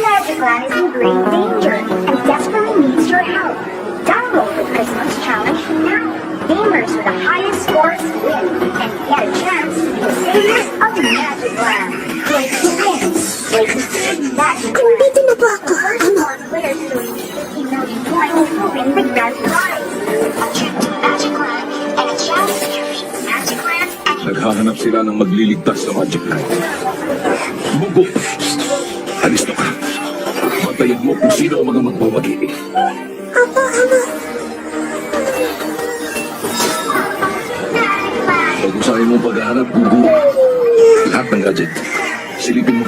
Magicland is in great danger and desperately needs your help. Download the Christmas challenge now. Gamers with the highest scores win and get a chance to be the saviors of Magicland. Play to win. Play to save Magicland. Dito na ba ako? First one players to reach 50 million points will win the grand prize. A trip to Magicland and a chance to defeat Magicland and Naghahanap sila ng magliligtas sa Magicland. Bugo! Alis na ka. Patayin mo kung sino ang mga magmamagili. Apo, Ama. Pag-usahin mo paghahanap, Bugo. Lahat ng gadget. Silipin mo.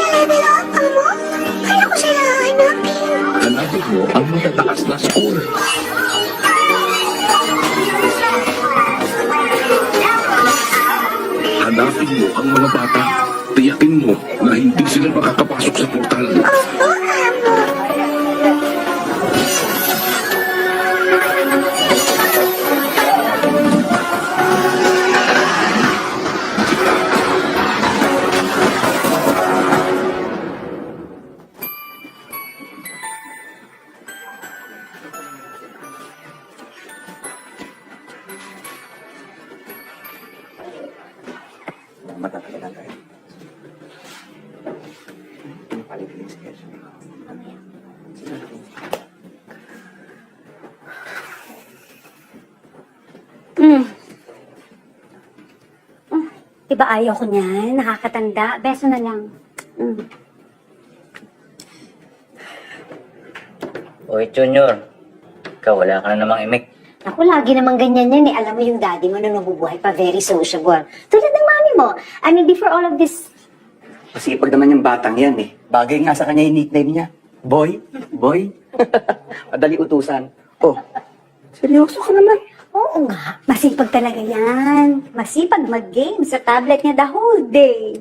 Level up, Amo? Kaya ko siya hahanapin. Hanapin mo ang matataas na score. Hanapin mo ang mga bata. Tiyakin mo na hindi sila makakapasok sa portal. Opo, Amo. Matatagalan tayo. Palitin yung schedule. Diba ayaw ko niyan? Nakakatanda. Beso na lang. Oy, Junior. Ikaw, wala ka na namang imik. Ako, lagi naman ganyan yan eh. Alam mo yung daddy mo na nabubuhay pa, very sociable. Tulad ng mami mo. I mean, before all of this... Masipag naman yung batang yan eh. Bagay nga sa kanya yung nickname niya. Boy? Boy? Madali utusan. Oh, seryoso ka naman. Oo nga, masipag talaga yan. Masipag mag-game sa tablet niya the whole day.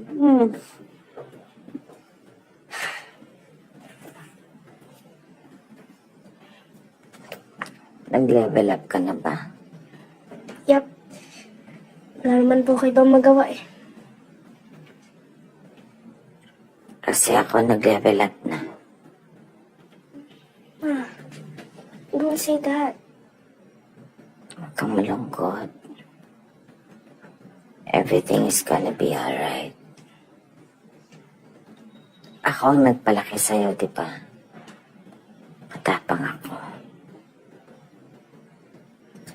Nag-level up ka na ba? Yap. Wala naman po kayo bang magawa eh. Kasi ako nag-level up na. Don't say that. Huwag kang malungkot. Everything is gonna be alright. Ako ang nagpalaki sa'yo, di ba? Matapang ako.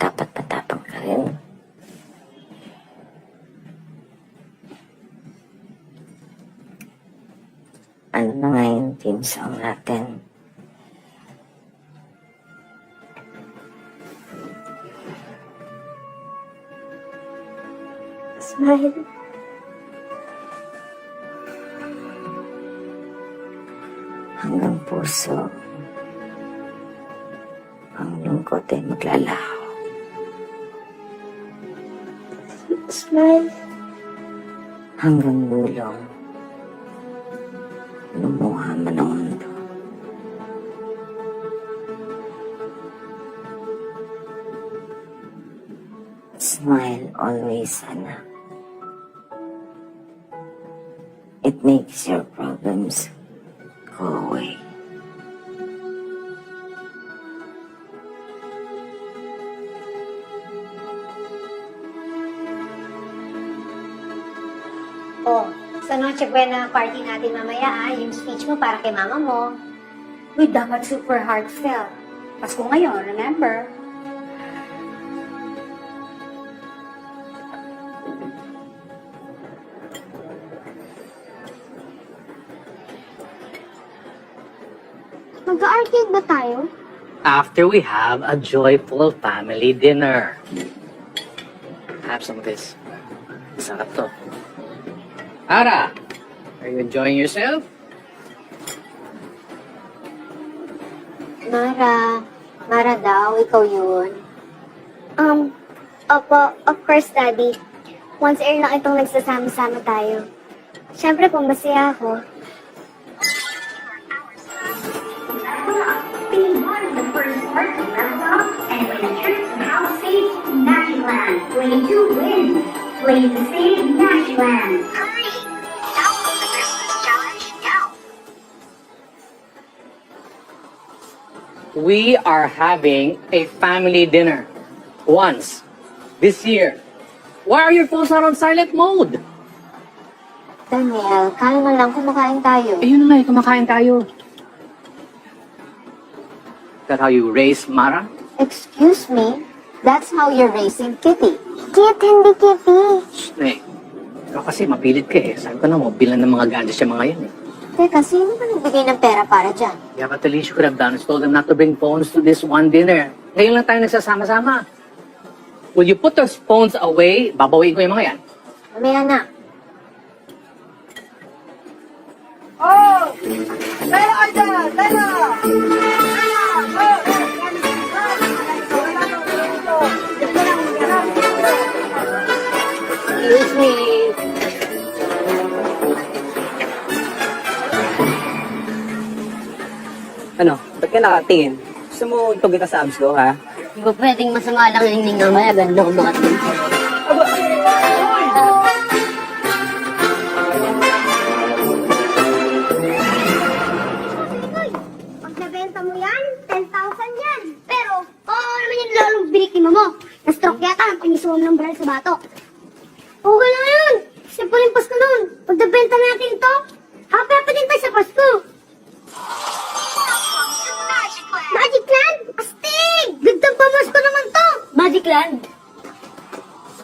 Dapat matapang ka rin. Ano na nga yung team song natin? Smile. Hanggang puso. Ang lungkot ay maglalaho. Smile. Hanggang bulong. Lumuha man ang mundo. Smile always, anak. It makes your problems go away. Oh, sa Noche Buena party natin mamaya yung speech mo para kay mama mo. Uy, dapat super heartfelt. Pasko ngayon, remember? Mag-arcade ba tayo? After we have a joyful family dinner. Have some of this. Sarap to. Ara, are you enjoying yourself? Mara daw, ikaw yun. Opo, of course, Daddy. Once a year lang itong nagsasama-sama tayo. Siyempre, kung masaya ako. way to win. Play to save Magiland. Hurry! Download the Christmas challenge now. We are having a family dinner. Once. This year. Why are your phones not on silent mode? Daniel, kaya na lang kumakain tayo. Ayun na nga, kumakain tayo. Is that how you raise Mara? Excuse me? That's how you're raising Kitty. Kit, hindi Kitty. Eh, pero kasi mapilit ka eh. Sabi ko na mo, bilan ng mga gadgets yung mga yan eh. Teka, sino ba nagbigay ng pera para dyan? Yeah, but the least you could have done is told them not to bring phones to this one dinner. Ngayon lang tayo nagsasama-sama. Will you put those phones away? Babawiin ko yung mga yan. Mamaya na. Excuse me. Ano? Ba't ka nakatingin? Gusto mo itog kita sa abs ko, ha? Hindi ba pwedeng masama lang ang hingning mamaya? Ganda ko makating. Pag nabenta mo yan, 10,000 yan. Pero, naman yung lalong binikin mo. Na-stroke yata ang panisuon ng baril sa batok. Okay lang yun. Simple yung Pasko nun. Pag nabenta natin ito, happy din tayo sa Pasko. Magic Land? Astig! Gandang pamasko naman to! Magic Land?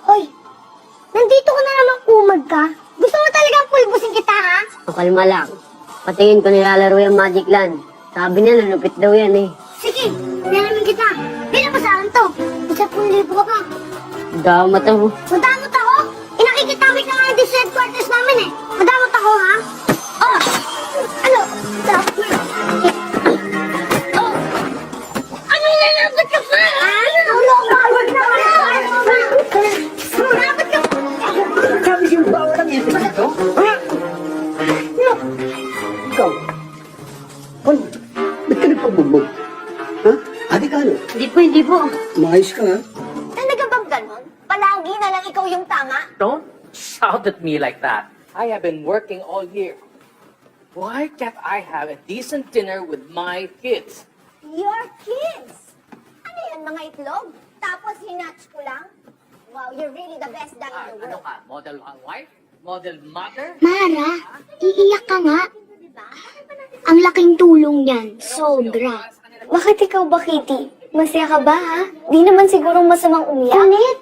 Hoy, nandito ka na naman umag ka. Gusto mo talagang pulbusin kita, ha? O, kalma lang. Patingin ko nilalaro yung Magic Land. Sabi niya, lulupit daw yan eh. Sige, nalamin kita. Bilang pa saan to? 10,000 ka pa. Damat ako. Madamot ako? Inakikitawid na nga yung headquarters namin eh. Madamot ako, ha? Oh! Ano? Oh! Ano nilalagot ka pa? Ano? Lumabot na ka! Lumabot ka pa! Sabi siya, bawal lang yan dito? Ha? Ikaw? Ano? Ba't ka nagpabugbog? Ha? Ate ka ano? Hindi po. Umayos ka, ha? Talaga bang ganon? Palagi na lang ikaw yung tama? Don't shout at me like that. I have been working all year. Why can't I have a decent dinner with my kids? Your kids! Ano yan, mga itlog? Tapos hinatch ko lang? Wow, you're really the best dad in the Ano world. ka? Model wife? Model mother? Mara, iiyak ka nga. Ang laking tulong niyan. Sobra. Bakit ikaw ba, Kitty? Masaya ka ba, ha? Di naman siguro masamang umiyak. Ulit!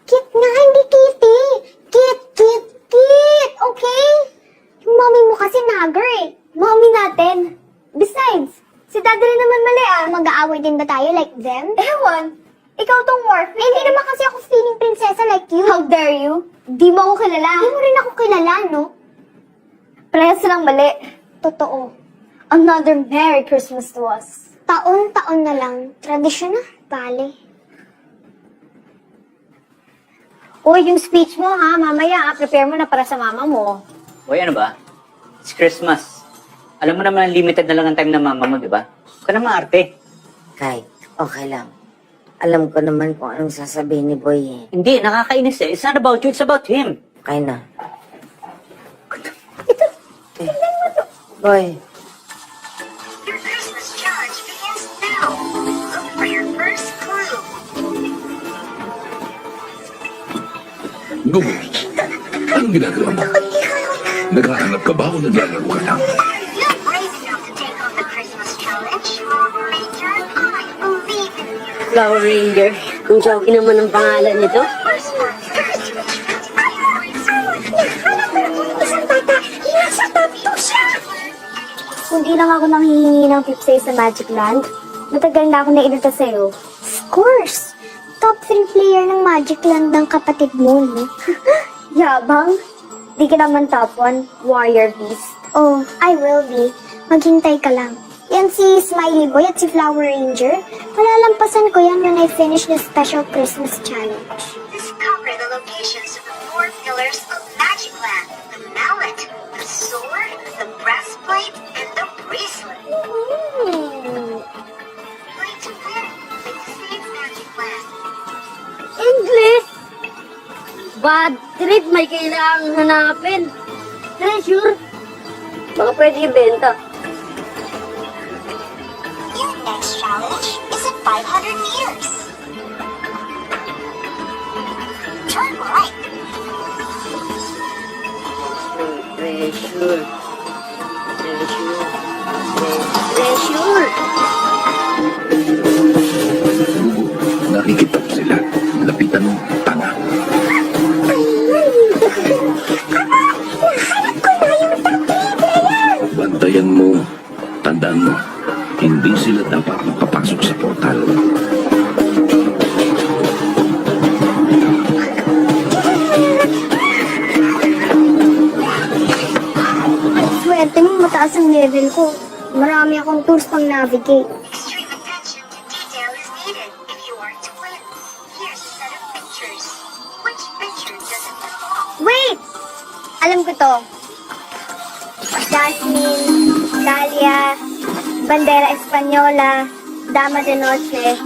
Kit nga, hindi Kitty! Kit! Okay? Yung mommy mo kasi nagger eh. Mommy natin. Besides, si daddy rin naman mali ah. Mag-aaway din ba tayo like them? Ewan. Ikaw tong Morphe. Hindi naman kasi ako feeling prinsesa like you. How dare you? Di mo ako kilala. Di mo rin ako kilala, no? Parehas lang mali. Totoo. Another Merry Christmas to us. Taon-taon na lang. Tradisyon na. Bale. Uy, yung speech mo ha, mamaya prepare mo na para sa mama mo. Boy, ano ba? It's Christmas. Alam mo naman, limited na lang ang time ng mama mo, di ba? Huwag ka na maarte. Kahit, okay lang. Alam ko naman kung anong sasabihin ni Boy eh. Hindi, nakakainis eh. It's not about you, it's about him. Okay na. Boy, Your Christmas challenge begins now. Look for your first clue. Gumo, anong ginagawa mo? Naghahanap ka ba o naglalaro ka lang? You're brave enough to take on the Christmas challenge. Ranger, I believe in you. Flower Ranger. Kung choky naman ang pangalan nito. First one, first. Isang bata, nasa tabi siya. Hindi lang ako nang hihingi ng tips sa'yo sa Magic Land. Matagal na ako nainita sa'yo. Of course! Top 3 player ng Magic Land ng kapatid mo, no? Yabang? Di ka naman top 1, Warrior Beast. Oh, I will be. Maghintay ka lang. Yan si Smiley Boy at si Flower Ranger. Malalampasan ko yan when I finish the special Christmas challenge. Discover the locations of the 4 pillars of Magic Land. The mallet, the sword, the breastplate, and the bracelet. Play to win. Play to save Magic Land. English! Bad trip, may kailangang hanapin. Treasure? Baka pwede ibenta. Your next challenge is in 500 meters. Turn right. Treasure. Treasure. Gugu, nakikita ko sila. Lapitan mo, tanga. Bantayan mo. Tandaan mo, hindi sila dapat makapasok sa portal. Swerte mo, mataas ang level ko. Marami akong tools pang navigate. Extreme attention to detail is needed if you are to win. Here's a set of pictures. Which picture does it belong? Wait! Alam ko to. Jasmine, Dahlia, Bandera Española, Dama de Noche,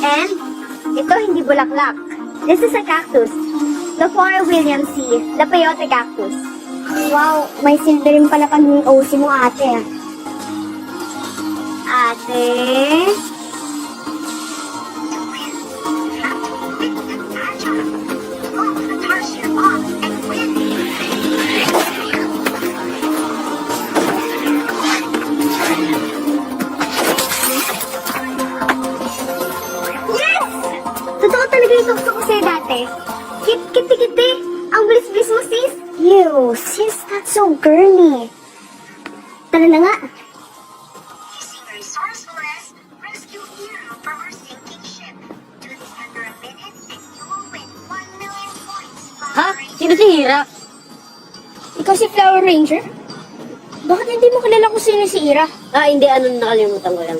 and ito hindi bulaklak. This is a cactus. Lafora Williamsii, the peyote cactus. Wow, may silver rin pala kaming OC mo, ate. Ate? Toss your ball and win. Yes! Totoo talaga yung gusto ko sa'yo dati. Kiti-kiti. Ang bilis-bilis mo, sis. Ew, sis, that's so girly. Tara na nga. Using resourcefulness, rescue Hero from her sinking ship. Do this under a minute and you will win 1 million points. Ha? Sino si Ira? Ikaw si Flower Ranger? Bakit hindi mo kilala kung sino si Ira? Hindi. Ano, nakalimutan ko lang.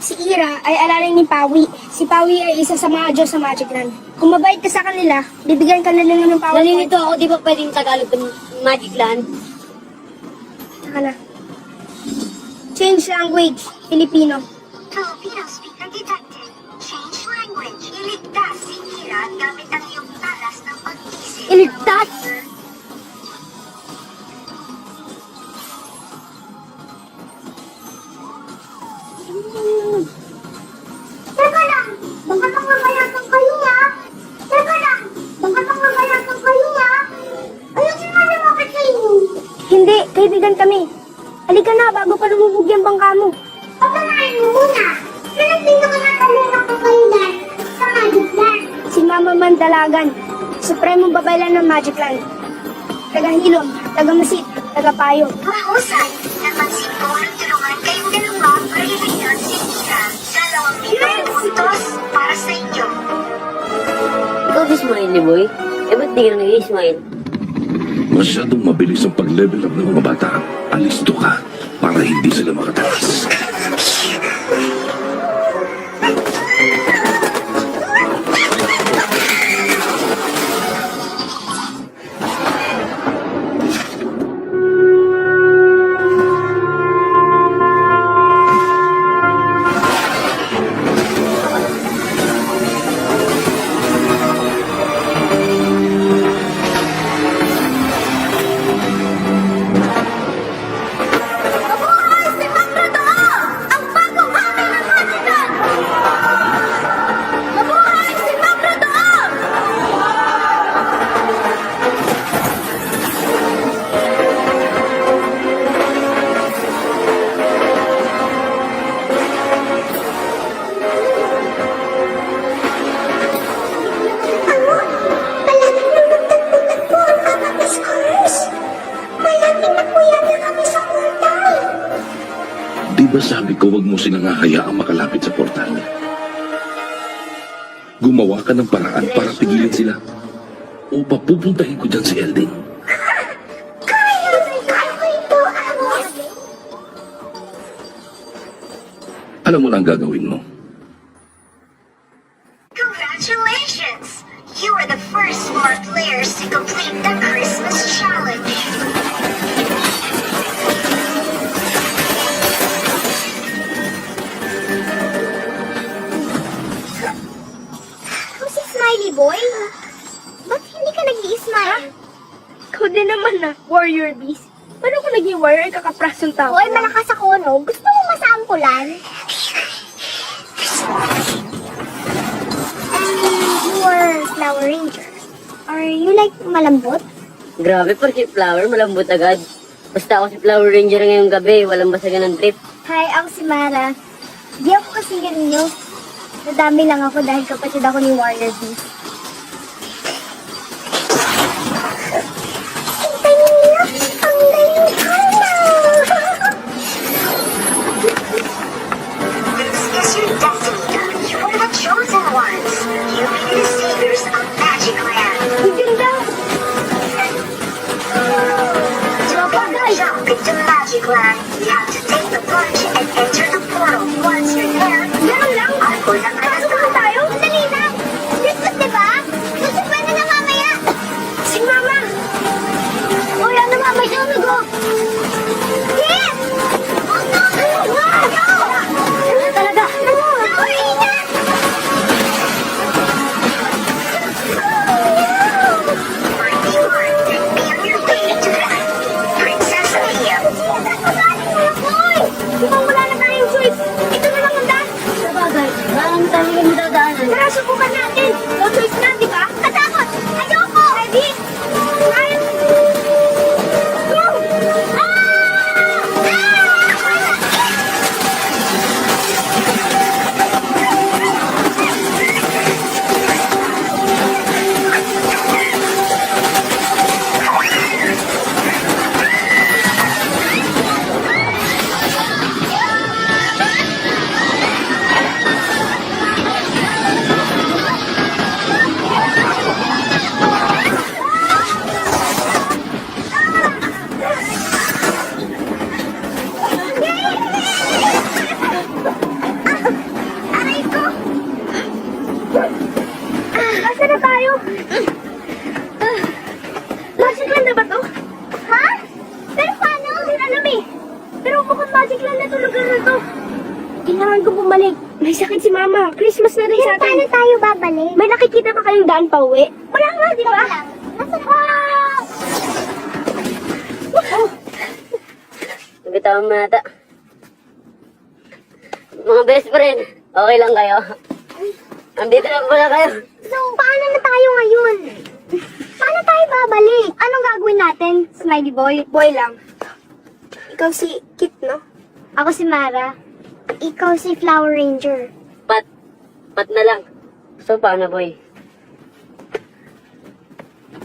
Si Ira ay alalay ni Pawi. Si Pawi ay isa sa mga Diyos sa Magic Land. Kung mabait ka sa kanila, bibigyan ka na nila ng power point. Nalilito ako, di ba pwedeng Tagalog ng Magic Land? Saka na. Change language, Filipino. Filipino speaker detected. Change language. Iligtas si Hira gamit ang iyong talas ng pag-isip. Iligtas? Teka lang! Baka nangangayakan kayo ha! Teka lang! Baka nangangayakan kayo ha! Ayun nga lumapit sa inyo! Hindi, kaibigan kami. Halika na, bago pa lumubog yung bangka mo. Pagkanain mo muna! Sino pinakanatalunok ko kayo dyan sa Magic Land? Si Mama Mandalagan, supremong babaylan ng Magic Land. Taga-hilom, taga-masit, taga-payo. Mahusay! Napansin ko ang tulungan kayong dalawa para iligtas si Hira. 2 milyong puntos para sa inyo. Ikaw si Smiley Boy? Ba't di ka nag-i-smile? Masyadong mabilis ang pag-level up ng mga bata. Alisto ka para hindi sila makatakas. Mabuhay si Magdadoo! Ang bagong hari ng Magic Land! Mabuhay si Magdadoo! Palagi nang nagtagpo ang mga scores. Malapit na po yata kami sa portal. Di ba sabi ko wag mo silang hahayaang makalapit sa portal? Gumawa ka ng paraan para pigilan sila. O papupuntahin ko dyan si Elding. Kaya ko ito, Amos. Alam mo na ang gagawin mo. Congratulations! You are the first 4 players to complete the Christmas challenge. Ako si Smiley Boy? Ba't hindi ka nag-i-smile? warrior beast. Paano ko naging warrior? Kakapras yung tao. Hoy, malakas ako, no? Gusto mo masampulan? You are Flower Ranger. Are you like malambot? Grabe pa si Flower, malambot agad. Basta ako si Flower Ranger ngayong gabi, walang basagan ng trip. Hi, ako si Mara. Di ako kasi ganyo. Nadami lang ako dahil kapatid ako ni Warrior Beast. Hintay niyo! Ang galing ko na! This is your destiny. You are the chosen ones. You will be the saviors of Magic Land. Ang ganda! To jump into Magic Land, you have to take the plunge and enter the portal. Once you're there, ganun lang. Ako lang na tayo. Dali na. Christmas, diba? Susubukan na mamaya. Si Mama. Uy, ano mama siya? Go. Yes! Oh, no! No! Ano talaga? Ano? Uy, na! Be on your way to heaven. Princess Leia. Mukhang wala na tayong choice. Ito na lang ang daan. Sabagay, marami talaga madadaanan. Tara, subukan natin. No choice na, di ba? Katakot! Ayoko! Ready? One, go! Aray ko! Asa na tayo? Magic Land na ba to? Ha? Pero paano? Hindi alam eh. Pero mukhang Magic Land na to lugar na to. Kailangan ko bumalik. May sakit si Mama. Christmas na rin sa atin. Paano tayo babalik? May nakikita ba kayong daan pa uwi? Wala nga, di ba? Nasa Nabitawan mo nata. Mga best friend, okay lang kayo? Andito lang pala kayo. So, paano na tayo ngayon? Paano tayo babalik? Anong gagawin natin? Smiley boy? Boy lang. Ikaw si Kit, no? Ako si Mara. Ikaw si Flower Ranger. Pat na lang. So, paano boy?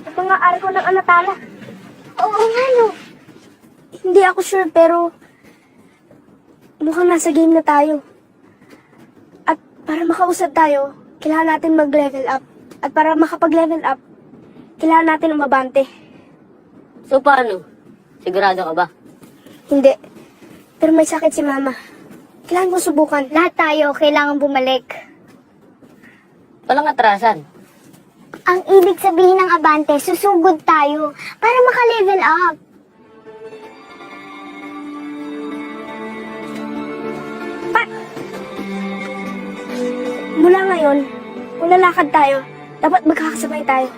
Mga arko ng Anatala. Oo nga, no. Hindi ako sure, pero mukhang nasa game na tayo. At para makausad tayo, kailangan natin mag-level up. At para makapag-level up, kailangan natin umabante. So, paano? Sigurado ka ba? Hindi. Pero may sakit si Mama. Kailangan ko subukan. Lahat tayo kailangan bumalik. Walang atrasan. Ang ibig sabihin ng abante, susugod tayo para maka-level up. Mula ngayon, kung lalakad tayo, dapat magkakasabay tayo.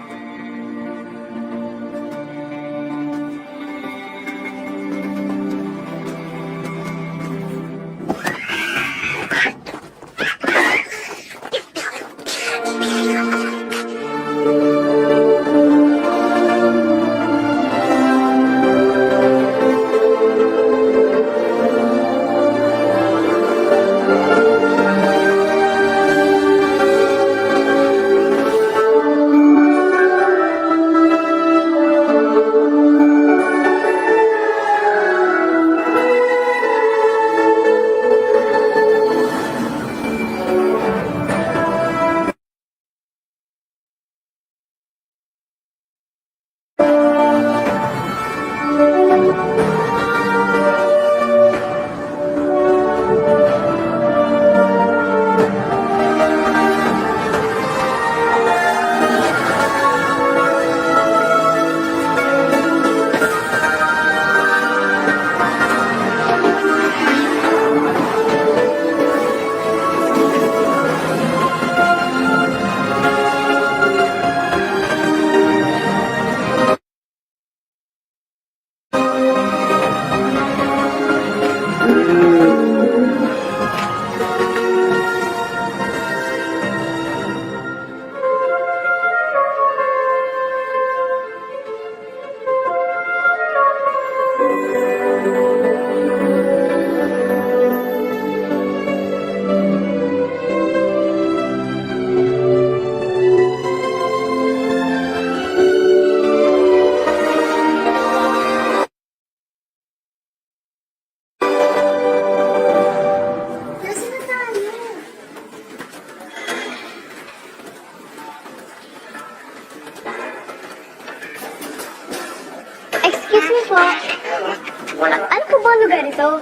ito?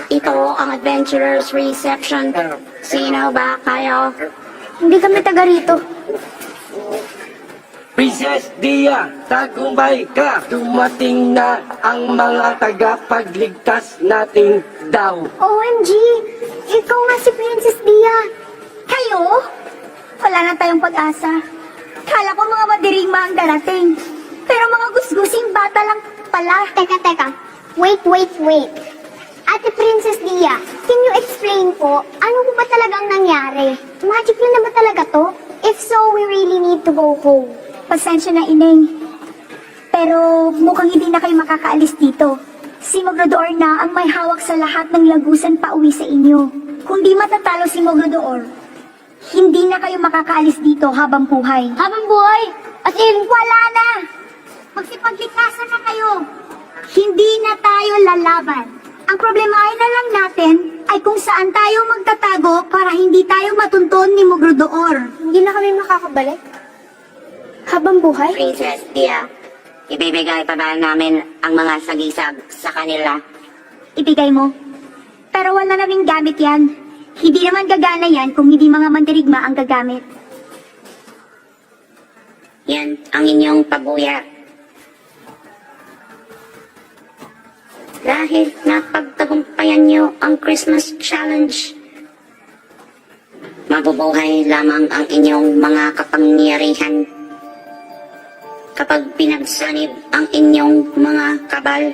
Ito ang Adventurers Reception. Sino ba kayo? Hindi kami taga rito. Princess Dia, tagumpay ka! Dumating na ang mga tagapagligtas natin daw. OMG! Ikaw nga si Princess Dia. Kayo? Wala na tayong pag-asa. Kala ko mga madirigma ang darating. Pero mga gusgusing bata lang pala. Teka. Wait. Ate Princess Dia, can you explain po, ano po ba talagang nangyari? Magic lang na ba talaga to? If so, we really need to go home. Pasensya na, Ineng. Pero mukhang hindi na kayo makakaalis dito. Si Mogrodoor na ang may hawak sa lahat ng lagusan pa uwi sa inyo. Kung di matatalo si Mogrodoor, hindi na kayo makakaalis dito habang buhay. Habang buhay? As in, Wala na! Magsipagligtasan na kayo. Hindi na tayo lalaban. Ang problemahin na lang natin ay kung saan tayo magtatago para hindi tayo matunton ni Mogrodoor. hindi na kami makakabalik? Habang buhay? Princess Dia, ibibigay pa ba namin ang mga sagisag sa kanila? Ibigay mo. Pero wala naming gamit yan. Hindi naman gagana yan kung hindi mga mandirigma ang gagamit. Yan ang inyong pabuya. Dahil napagtagumpayan niyo ang Christmas Challenge, mabubuhay lamang ang inyong mga kapangyarihan. Kapag pinagsanib ang inyong mga kabal,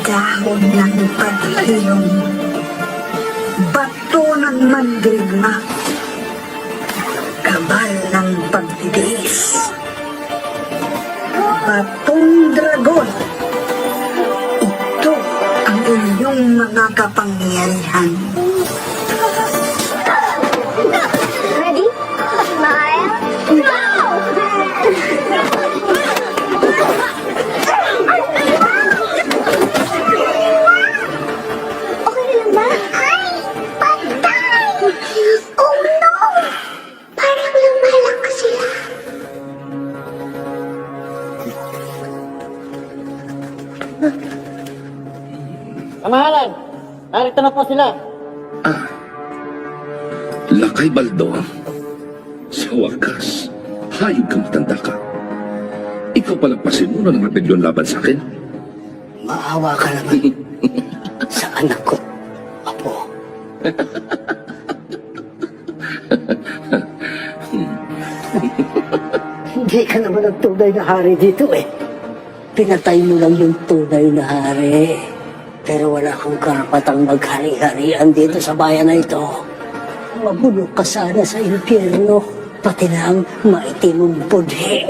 Dahon ng paghilom, bato ng mandirigma, kabal ng pagtitiis, batong dragon. Ito ang inyong mga kapangyarihan. Ready? Smile. Go! Okay na lang ba? Ay! Patay! Oh no! Parang lang malakas sila. Kamahalan, narito na po sila. Lakay Baldo, sa wakas, hayop kang matanda ka. Ikaw palang pasimula ng rebelyon laban sa akin. Maawa ka naman sa anak ko, Apo. Hindi ka naman ang tunay na hari dito eh. Pinatay mo lang yung tunay na hari. Pero wala kang karapatang maghari-harian dito sa bayan na ito. Mabulok ka sana sa impyerno, pati na ang maitim mong budhe.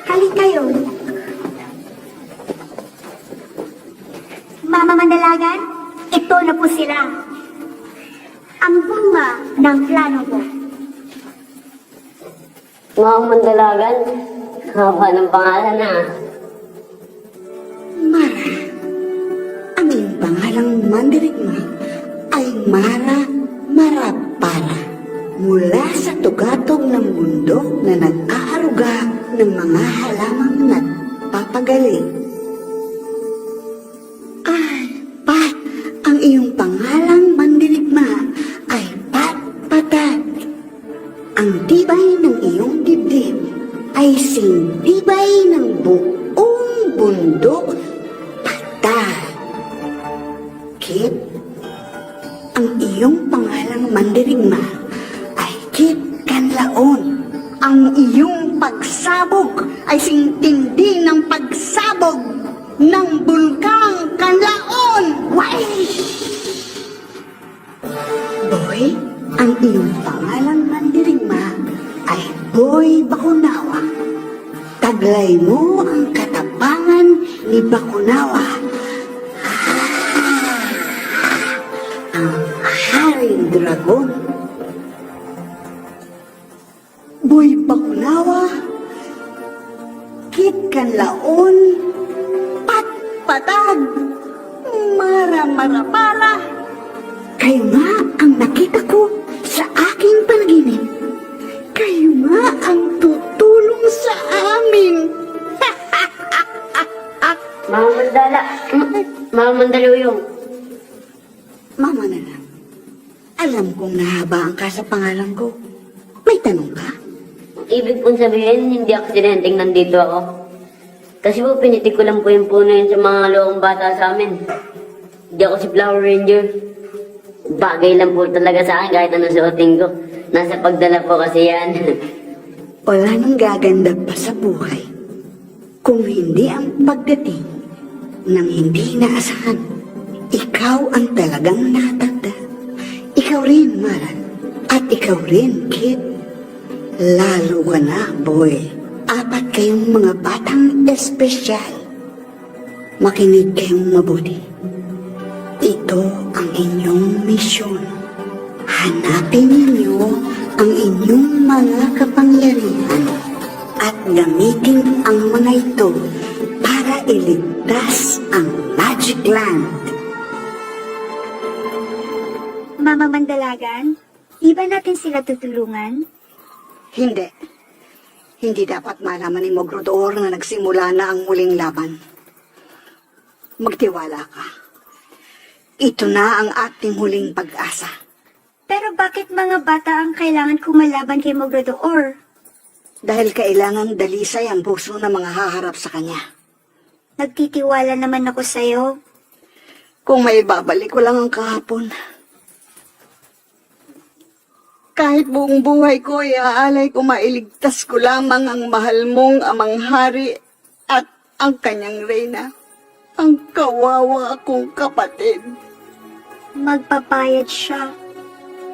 Halika kayo. Mama Mandalagan, ito na po sila. Ang bunga ng plano ko. Mga mandalagan, haba ng pangalan na. Mara, ang iyong pangalang mandirigma ay Mara Marapara. Mula sa tugatong ng mundo na nag-aaruga ng mga halamang nagpapagaling. Ay, Pat, ang iyong pangalang mandirigma ay Pat Patan. ang tibay ng iyong dibdib ay singtibay ng buong bundok patag. Kit, ang iyong pangalang mandirigma ay Kit Kanlaon. Ang iyong pagsabog ay singtindi ng pagsabog ng bulkang Kanlaon. Why? Boy, ang iyong pangalang mandirigma ay Boy Bakunawa. Taglay mo ang katapangan ni Bakunawa. Ang Haring Dragon. Boy Bakunawa, Kit Kanlaon, Patpatag, Mara-Mara-Para. Kayo nga ang nakita ko sa aking panaginip. Kayo nga ang tutulong sa amin. Mama Mandala. Mama Mandaluyong. Mama na lang, alam kong nahabaan ka sa pangalan ko. May tanong ka? Ibig pong sabihin, hindi aksidenteng nandito ako. Kasi po, pinitik ko lang po yung puno yun sa mga loong bata sa amin. Hindi ako si Flower Ranger. Bagay lang po talaga sa akin kahit anong suotin ko. Nasa pagdala po kasi yan. Wala nang gaganda pa sa buhay kung hindi ang pagdating ng hindi inaasahan. Ikaw ang talagang nakatanda. Ikaw rin, Maran. At ikaw rin, Kit. Lalo ka na, boy. 4 kayong mga batang espesyal. Makinig kayong mabuti. Ito ang inyong misyon. Hanapin ninyo ang inyong mga kapangyarihan at gamitin ang mga ito para iligtas ang Magic Land. Mama Mandalagan, di ba natin sila tutulungan? Hindi. Hindi dapat malaman ni Mogrodor na nagsimula na ang muling laban. Magtiwala ka. Ito na ang ating huling pag-asa. Pero bakit mga bata ang kailangan kumalaban kay Mogrador? Dahil kailangang dalisay ang puso ng mga haharap sa kanya. Nagtitiwala naman ako sa'yo. Kung may babalik ko lang ang kahapon. Kahit buong buhay ko, iaalay ko mailigtas ko lamang ang mahal mong amang hari at ang kanyang reyna. Ang kawawa kong kapatid. Magpapayad siya.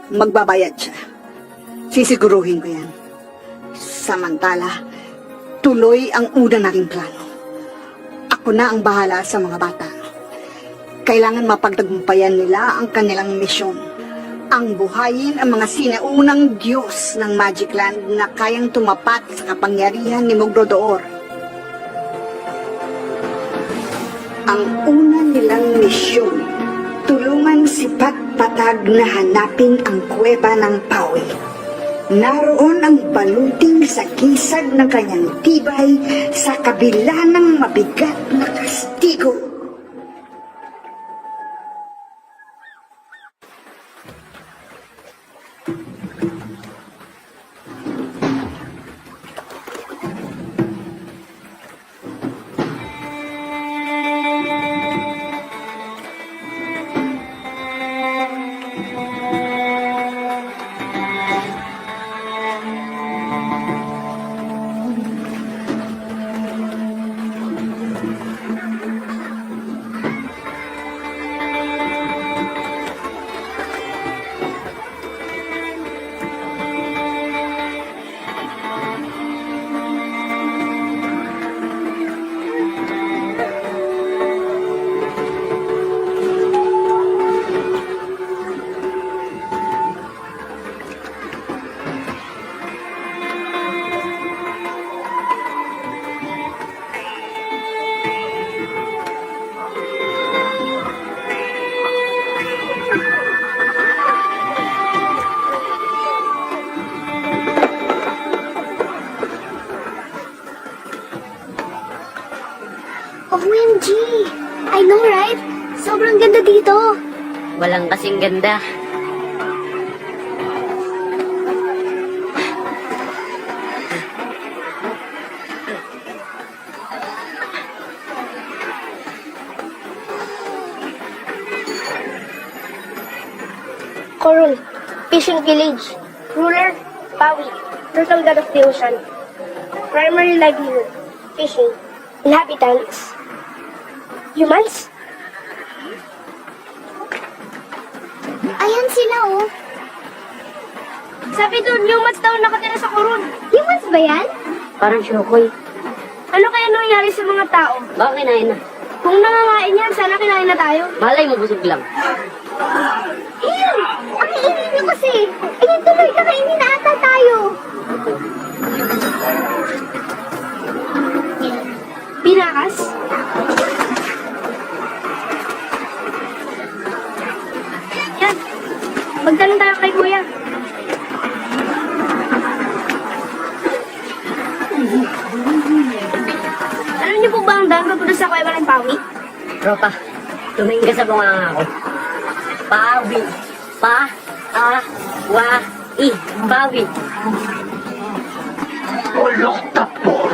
Magbabayad siya. Sisiguruhin ko yan. Samantala, tuloy ang una nating plano. Ako na ang bahala sa mga bata. Kailangan mapagtagumpayan nila ang kanilang misyon. Ang buhayin ang mga sinaunang Diyos ng Magic Land na kayang tumapat sa kapangyarihan ni Mogrodor. Ang una nilang misyon, tulungan si Patpatag na hanapin ang kuweba ng Pawi. Naroon ang baluting sa kisag ng kanyang tibay sa kabila ng mabigat na kastigo. OMG! I know, right? Sobrang ganda dito. Walang kasing ganda. Fishing village. Ruler, Pawi. Turtle god of the ocean. Primary livelihood, fishing. Inhabitants, humans. Ayan sila, oh. Sabi doon, humans daw nakatira sa koron. Humans ba yan? Parang syokoy. Ano kaya nangyari sa mga tao? Baka kinain na. Kung nangangain yan, sana kinain na tayo. Malay mo, busog lang. Ew! Ang iinit nyo kasi. Eh, tuloy kakainin na ata tayo. Pinakas? Yan. Magtanong tayo kay Kuya. Alam niyo po ba ang daan papunta sa Kuweba ng Pawi? Tropa, tumingin ka sa bunganga ko. Pawi. Pa-a-wa-i. Pawi. Ulok tapor.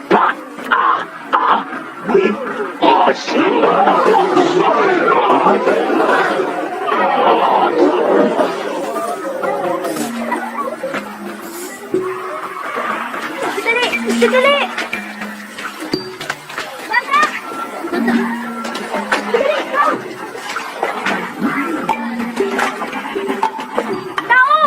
Pat-a-a-wit. Dali! Dali! Bata! Dali! Tao!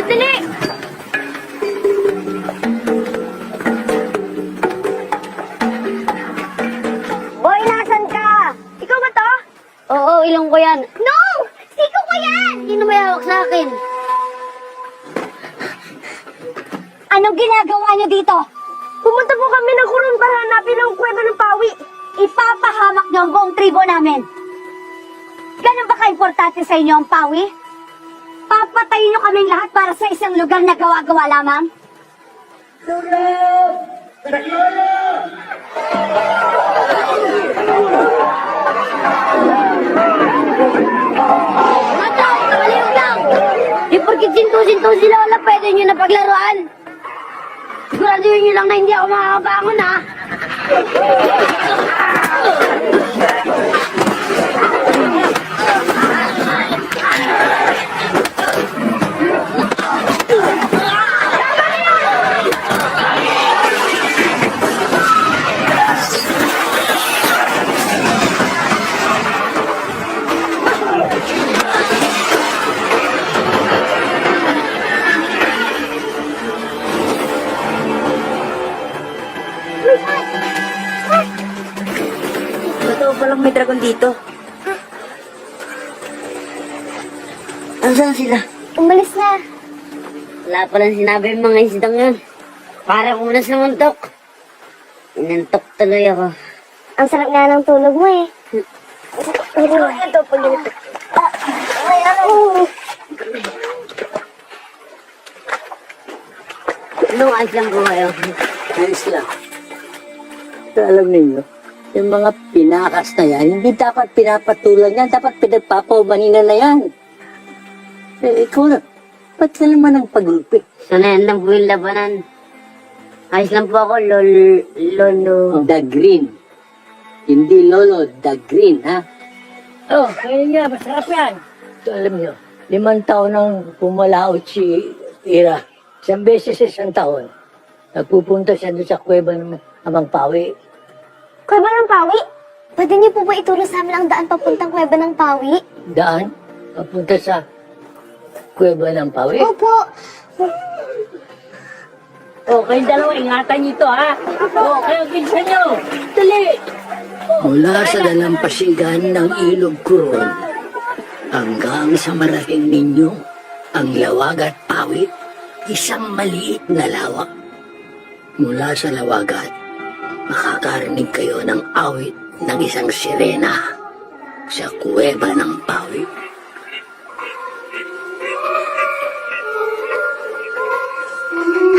Dali! Boy, nasan ka? Ikaw ba to? Oo, ilong ko yan. No! Siko ko yan! Sino may hawak sa akin? Anong ginagawa niyo dito? Pumunta po kami ng kurun para hanapin ang Kuweba ng Pawi. Ipapahamak niyo ang buong tribo namin. Ganun ba ka-importante sa inyo ang Pawi? Papatayin niyo kaming lahat para sa isang lugar na gawa-gawa lamang? Mga tao, kamaliw lang! Di porkit sinto-sinto sila wala pwede nyo na paglaruan. Siguraduhin nyo lang na hindi ako makakabangon, ha? Totoo palang may dragon dito. Nasaan sila? Umalis na. Wala palang sinabi yung mga isdang yun. Para muna sa muntok. Inantok tuloy ako. Ang sarap nga ng tulog mo eh. Ito, pag ganito. Anong ayos lang po kayo? Ayos lang. Pero alam ninyo, yung mga pinakas na yan, hindi dapat pinapatulan yan, dapat pinagpapaumanina na yan. Eh, ikaw na, ba't ka naman ang pagulpi? Sanayan lang po yung labanan. Ayos lang po ako, lolo. The green. Hindi lolo, the green, ha? Oh, kaya nga, masarap yan. So, alam nyo, 5 taon nang pumalaot si Ira. 1 beses sa 1 taon. Nagpupunta siya doon sa kuweba ng Amang Pawi. Kuweba ng Pawi? Pwede niyo po ba ituro sa amin ang daan papuntang Kuweba ng Pawi? Daan, papunta sa kuweba ng Pawi. Opo. Oh, kayong dalawa, ingatan niyo to, ha? Oh, kayo, pinsan niyo. Dali! Mula sa dalampasigan ng ilog Kuron, hanggang sa marahing ninyo, ang Lawag at Pawit, isang maliit na lawak. Mula sa lawagan, makakarinig kayo ng awit ng isang sirena sa kuweba ng Pawit.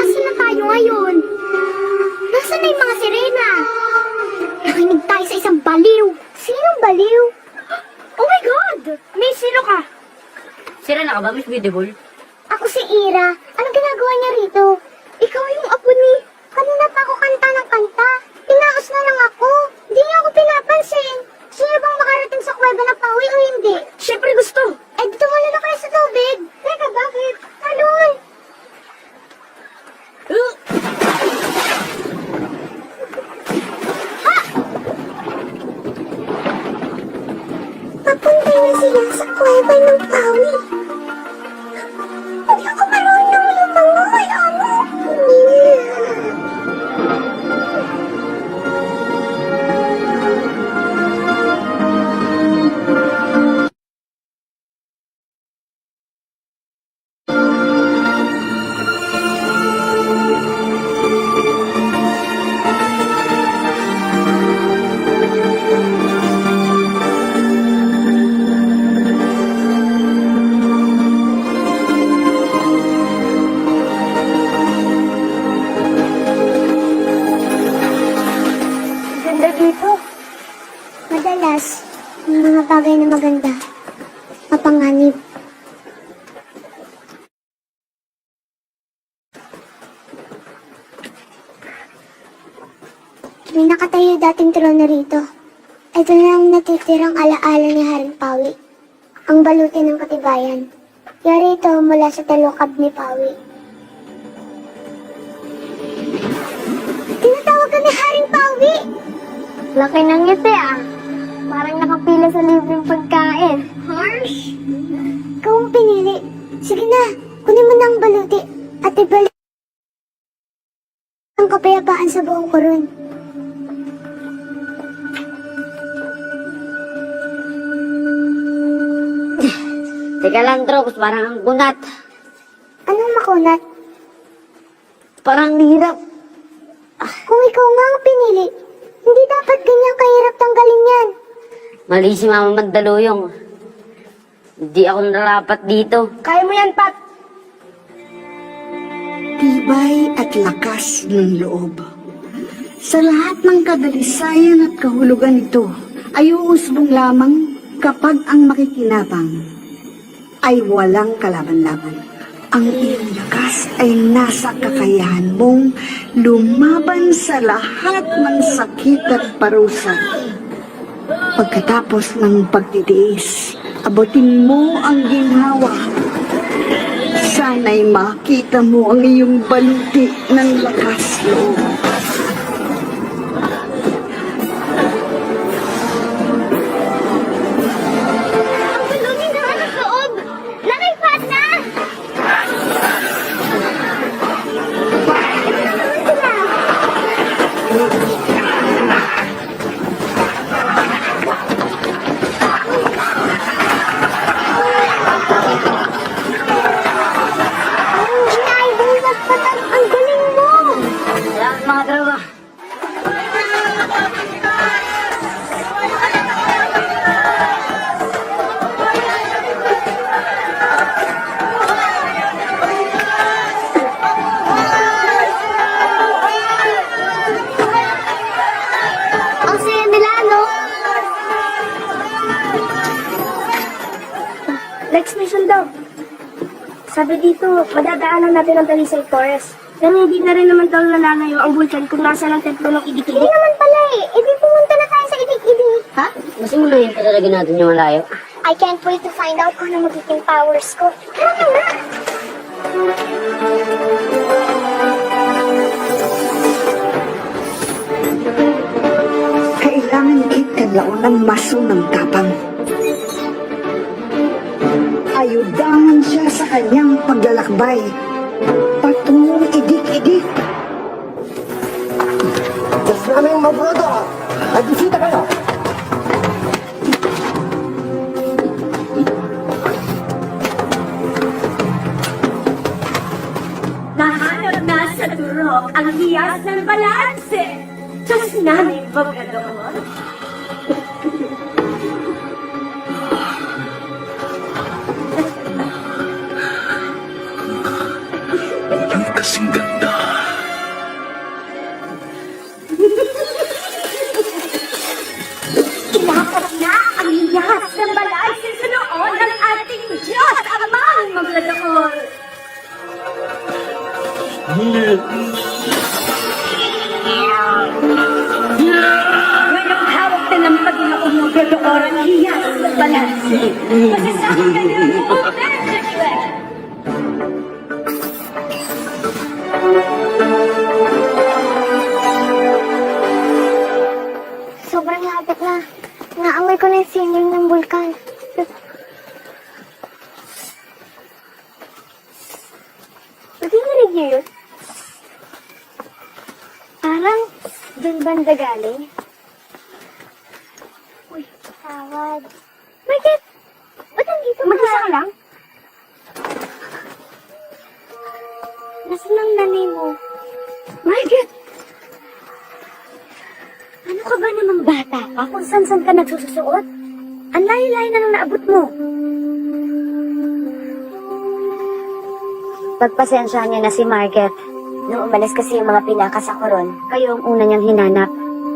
Asan na tayo ngayon? Nasaan na yung mga sirena? Nakinig tayo sa isang baliw. Sinong baliw? Oh my God! May sino ka? Sira na ka ba, Miss Beautiful? Ako si Ira. Anong ginagawa niya rito? Ikaw yung apo ni... Kanina pa ako kanta ng kanta. Pinaos na lang ako. Hindi niyo ako pinapansin. sa kuweba ng Pawi o hindi? Siyempre gusto. Eh, dito muna na kayo sa tubig. Teka, bakit? Talon! Papunta na sila sa kuweba ng Pawi. Hindi ako marunong lumangoy, amo. Ganda dito. Madalas, yung mga bagay na maganda, mapanganib. May nakatayo dating trono rito. Ito na ang natitirang alaala ni Haring Pawi. Ang baluti ng katibayan. Yari ito mula sa talukab ni Pawi. Tinatawag ka ni Haring Pawi! Laki ng ngiti ah. Parang nakapila sa libreng pagkain. Harsh! Ikaw ang pinili. Sige na, kunin mo na ang baluti at ibalik ang kapayapaan sa buong koron. Teka lang, Drops, parang ang kunat. Anong makunat? Parang hirap. Kung ikaw nga ang pinili, hindi dapat ganyan kahirap tanggalin yan. Mali si Mama Mandaluyong. Hindi ako narapat dito. Kaya mo yan, Pat. Tibay at lakas ng loob. Sa lahat ng kadalisayan at kahulugan nito, ay uusbong lamang kapag ang makikinabang ay walang kalaban-laban. Ang iyong lakas ay nasa kakayahan mong lumaban sa lahat ng sakit at parusa. Pagkatapos ng pagtitiis, abutin mo ang ginhawa. Sana'y makita mo ang iyong baluti ng lakas loob. Ang balutin na ang loob! Nakipat na! Ito na naman sila! Ginay, nagpatag ang galing mo! Salamat mga tropa. Ang saya nila, no? Next mission daw. Sabi dito, madadaanan natin ang Talisay Forest. Pero hindi na rin naman daw nalalayo ang bulkan kung nasa ng templo ng Idik-Idik. Hindi naman pala eh. Hindi pumunta na tayo sa Idik-Idik. Ha? Masimulayin pa talaga natin yung malayo. I can't wait to find out kung ano magiging powers ko. Tara na! Kailangan ikadlaon ng maso ng tapang. Ayudangan siya sa kanyang paglalakbay. Patungong idik-idik. Diyos namin mabrodo! Nagbisita kayo! Nahanap na sa turok ang hiyas ng balanse. Diyos namin magkanoon. Ang kasing ganda. Kinakap na ang hiyas ng balanse sa noon ng ating Diyos amang magkanoon. Ngayong Kasi sa akin, Benjamin! Sobrang lapit na. Naamoy ko na yung sining ng bulkan. Narinig niyo yun? Parang dun banda galing. Uy, tawad. Bakit? Ba't nandito ka? Mag-isa ka lang? Nasaan ang nanay mo? Margaret! Ano ka ba namang bata ka kung saan-saan ka nagsususuot? Ang layo-layo na nang naabot mo. Pagpasensyahan niyo na si Margaret. Nung umalis kasi yung mga pinaka sa koron, kayo ang una niyang hinanap.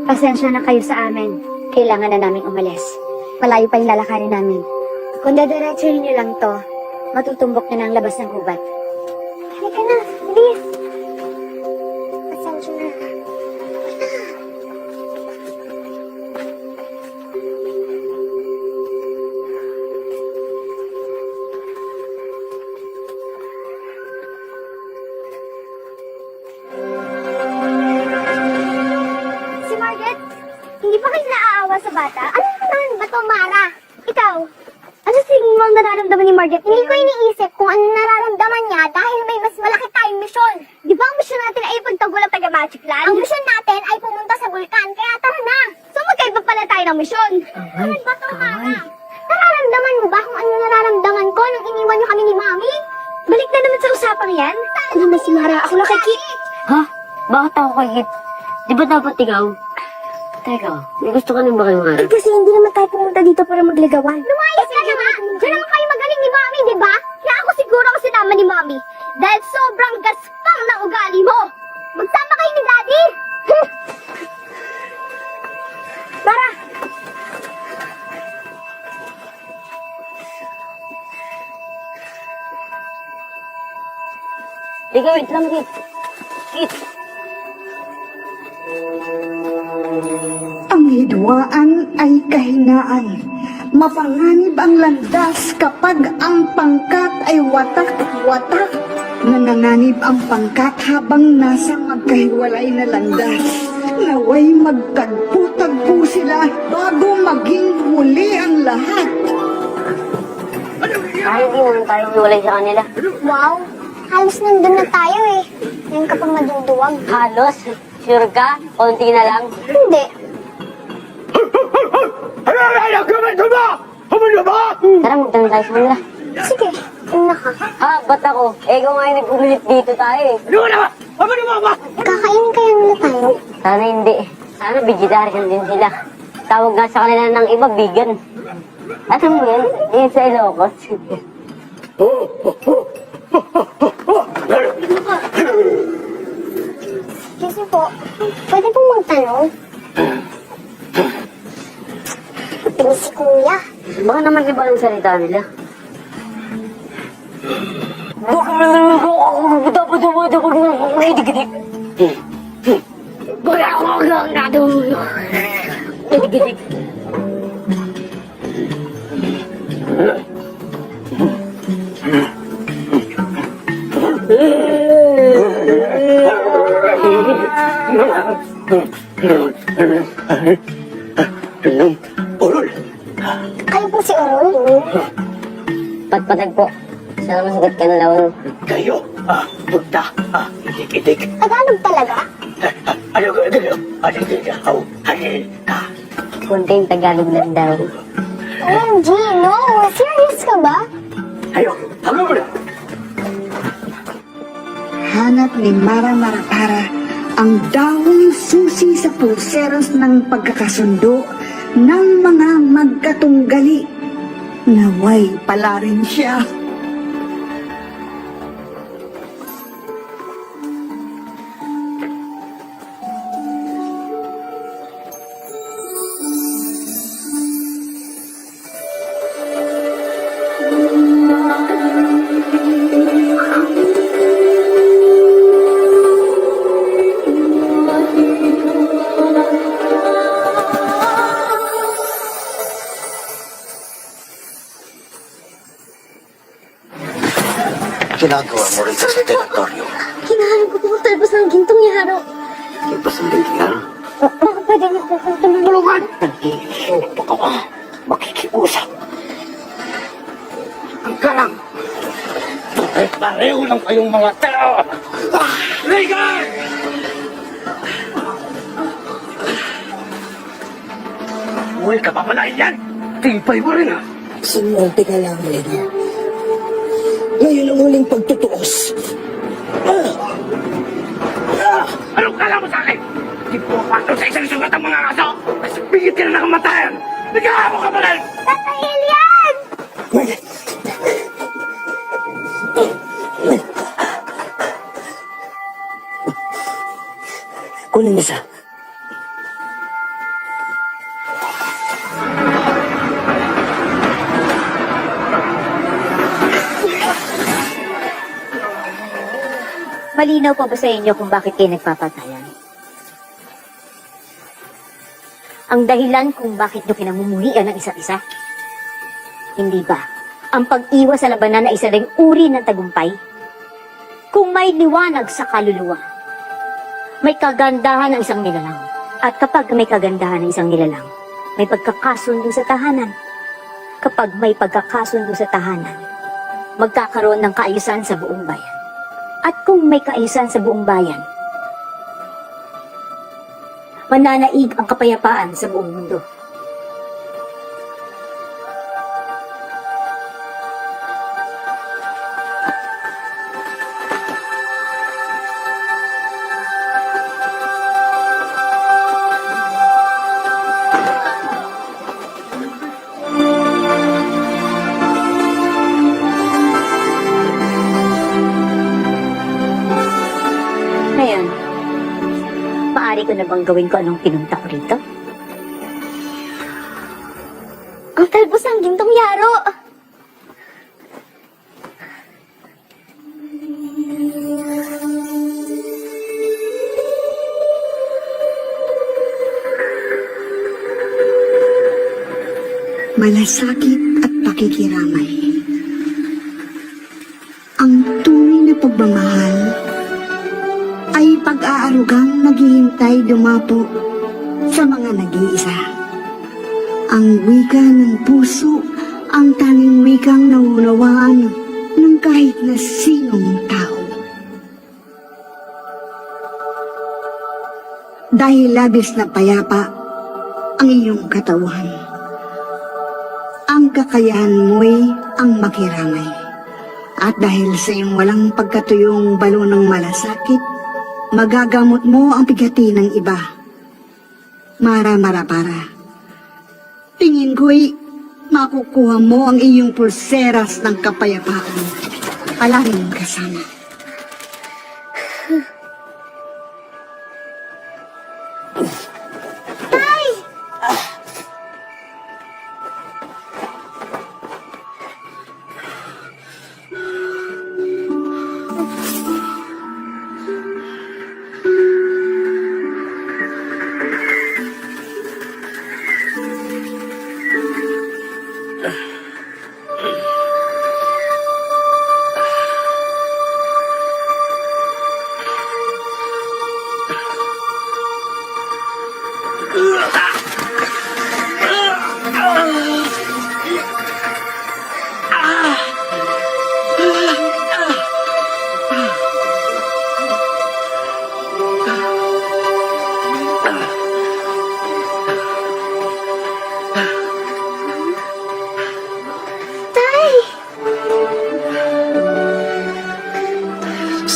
Pasensya na kayo sa amin. Kailangan na namin umalis. Malayo pa yung lalakarin namin. Kung dadiretsuhin niyo lang to, matutumbok na ng labas ng gubat. Halika na, bilis! Pasensya na. Si Margaret, hindi pa kayo naaawa sa bata? Ano naman ba to, Mara? Ikaw, ano sigmang ang nararamdaman ni Margaret? Hindi ko iniisip kung ano nararamdaman niya dahil may mas malaki tayong misyon. Di ba ang misyon natin ay ipagtanggol ang taga-Magic Land? Ang misyon natin ay pumunta sa bulkan, kaya tara na! So magkaiba pala tayo ng misyon. Ano ba to, Mara? Nararamdaman mo ba kung ano nararamdaman ko nung iniwan niyo kami ni Mami? Balik na naman sa usapang yan. Ako naman si Mara, ako lang kay Kit. Ha? Bakit ako kay Kit? Di ba dapat ikaw? Teka, may gusto ka nang ba kayo nga? Eh kasi hindi naman tayo pumunta dito para magligawan. Lumayas ka na nga! Diyan naman kayo magaling ni Mami, di ba? Kaya ako siguro ako sinama ni Mami. Dahil sobrang gaspang na ugali mo. Magsama kayo ni Daddy! Tara! Ikaw, wait lang, Kit. Kit! Ang hidwaan ay kahinaan. Mapanganib ang landas kapag ang pangkat ay watak-watak. Nananganib ang pangkat habang nasa magkahiwalay na landas. Naway magtagpo-tagpo sila bago maging huli ang lahat. Ay, hindi naman tayo hiwalay sa kanila. Wow! Halos nandun na tayo eh. Ngayon ka pang maduduwag. Halos? Sure ka? Konti na lang? Hindi. Tara, magtanong tayo sa kanila. Sige, una ka. Ha, ba't ako? Eh, kung ngayon nag-ulit dito tayo eh. Kakainin kaya nila tayo. Sana hindi. Sana vegetarian din sila. Tawag nga sa kanila ng iba, vegan. At mo yan? Yan sa Ilocos. Kasi po, pwede pong magtanong. Tingin si Kuya. Baka naman iba ang salita nila. Baka dapat may digidik. Baka ako hanggang nato. May digidik. Kayo po si Orol? Patpatag po. Sana masagot ka na lawan. Kayo, punta, itik-itik. Tagalog talaga? Ano ka, Kunting Tagalog lang daw. OMG, no! Serious ka ba? Ayo, hanggang mo na. Hanap ni Mara Marapara ang dawong susi sa pulseros ng pagkakasundo ng mga magkatunggali. Naway pala rin siya. ginagawa mo rito sa teritoryo? Hinahanap ko po ang talbos ng gintong yaro. Ipas ang ganyan. Baka pwede mo po kong tumulungan. Nag-iisopo ka ba? Makikiusap. Ang galang. Pareho lang kayong mga tao. Regan! Uy, ka pa pala yan. Tipay mo rin ah. Sumerte ka lang, Rena. Ngayon ang huling pagtutuos. Anong kala mo sa akin? Di po pasok sa isang sugat ang mga kaso. Kasi pigit ka na nakamatayan. Nagkakamo ka pa rin. Tatay Elian! Kunin isa. Malinaw pa ba sa inyo kung bakit kayo nagpapatayan? Ang dahilan kung bakit nyo kinamumuhian ng isa't isa? Hindi ba? Ang pag-iwas sa labanan na isa ring uri ng tagumpay? Kung may liwanag sa kaluluwa, may kagandahan ng isang nilalang. At kapag may kagandahan ng isang nilalang, may pagkakasundo sa tahanan. Kapag may pagkakasundo sa tahanan, magkakaroon ng kaayusan sa buong bayan. At kung may kaayusan sa buong bayan, mananaig ang kapayapaan sa buong mundo. Ngayon, maaari ko na bang gawin ko anong pinunta ko rito? Ang talbos ng gintong yaro! Malasakit at pakikiramay. Ang tunay na pagmamahal ay pag-aarugang naghihintay dumapo sa mga nag-iisa. Ang wika ng puso, ang tanging wikang nauunawaan ng kahit na sinong tao. Dahil labis na payapa ang iyong katawan, ang kakayahan mo'y ang makiramay. At dahil sa iyong walang pagkatuyong balo ng malasakit, magagamot mo ang bigati ng iba. Mara-mara-para. Tingin ko'y makukuha mo ang iyong pulseras ng kapayapaan. Palaging kasama.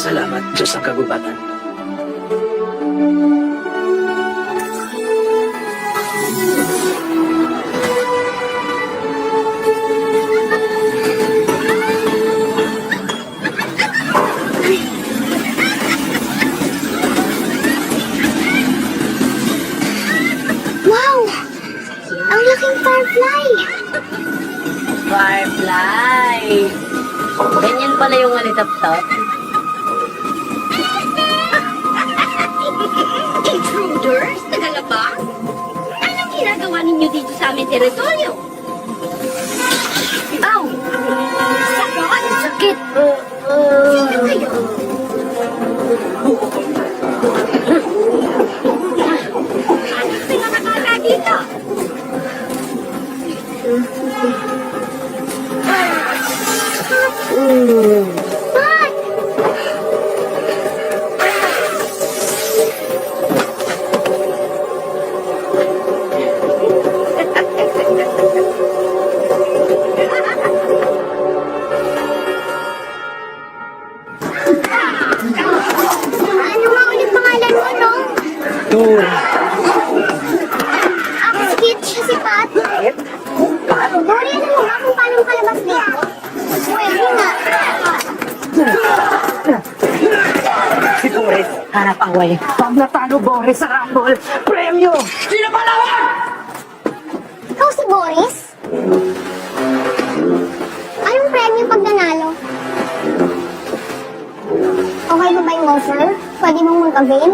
Salamat, Diyos ang kagubatan. Wow! Ang laking firefly! Firefly! Ganyan pala yung alitap-tap. Intruders? Nagalabas? Anong ginagawa ninyo dito sa aming teritoryo? Ow! Sakit! Sakit! Ano nga ulit pangalan mo, no? Ako si Kit, siya si Pat. Dory, alam mo nga kung paano makalabas dito? Pwede nga. Si Boris, hanap away. Pag natalo Boris sa Rumble, premyo! Sino ba lawan? Ikaw si Boris? Anong premyo pag nanalo? Okay ba ba yung offer? Pwede mong mag-avail?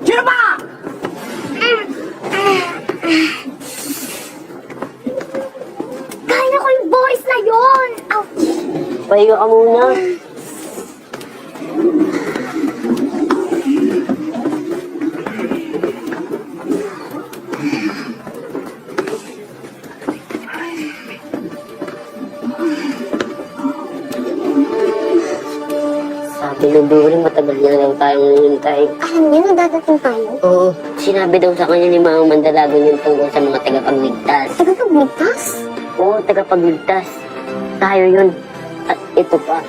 Sino ba? Kaya ko yung Boris na yun! Ouch! Pahinga ka muna. Sabi ng Dory, matagal na daw tayong hinintay. Alam niyo, nagdadating tayo. Oo, sinabi daw sa kanya ni Mang Mandalagon yung tungkol sa mga tagapagligtas. Tagapagligtas? Oo, tagapagligtas. Tayo yun. At ito pa.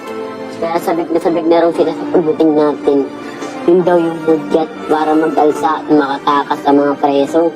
Kaya sabik na raw sila sa pagdating natin. Yun daw yung budget para mag-alsa at makatakas sa mga preso.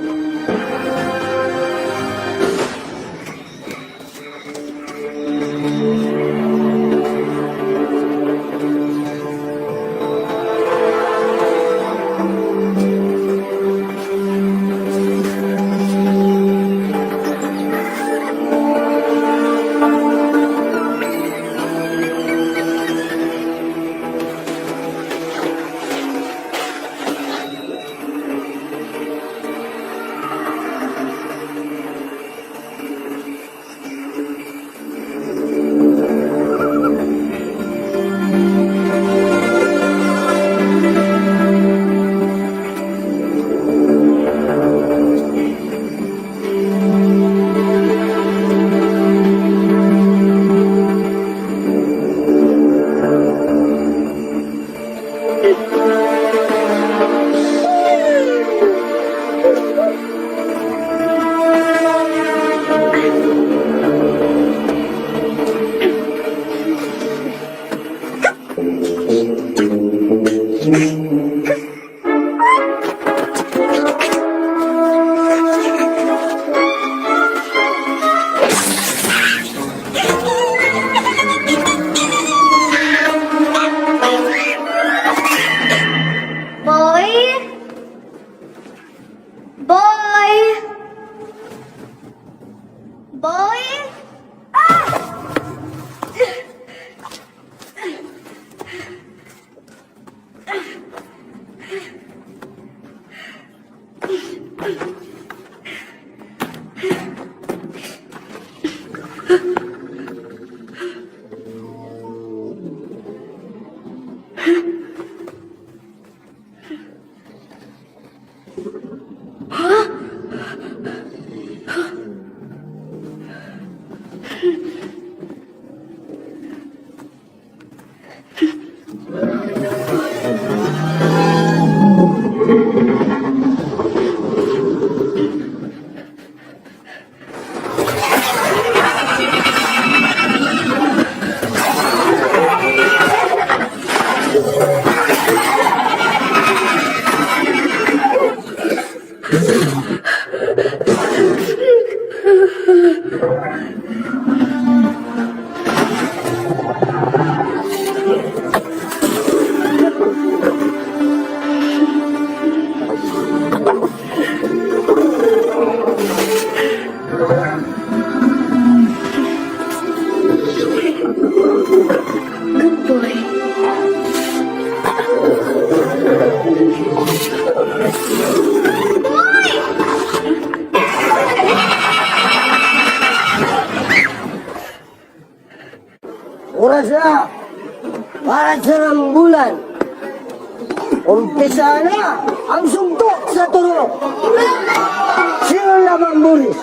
Oras na para sa rambulan. Umpisa na ang suntok sa turok. Sino lamang Boris?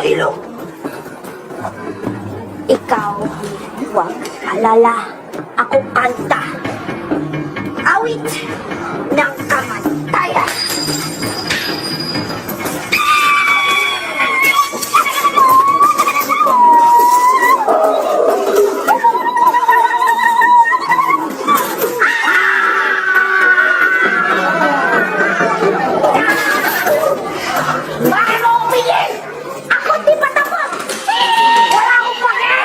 Iloilo. Ikaw, huwag alala. Ako kanta. Awit ng kamatayan. Bakit mo umigil? Ako di pa tapos! Wala akong pake!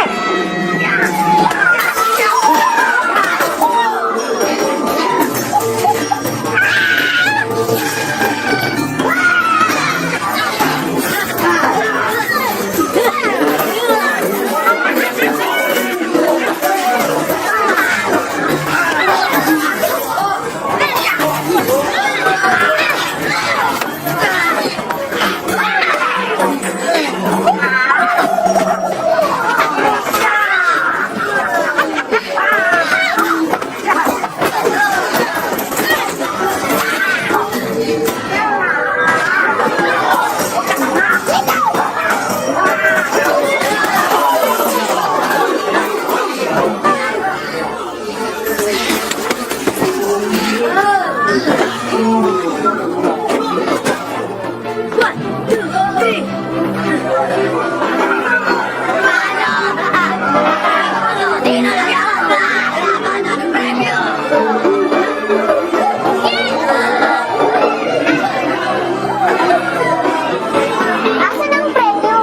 Asan ang premyo?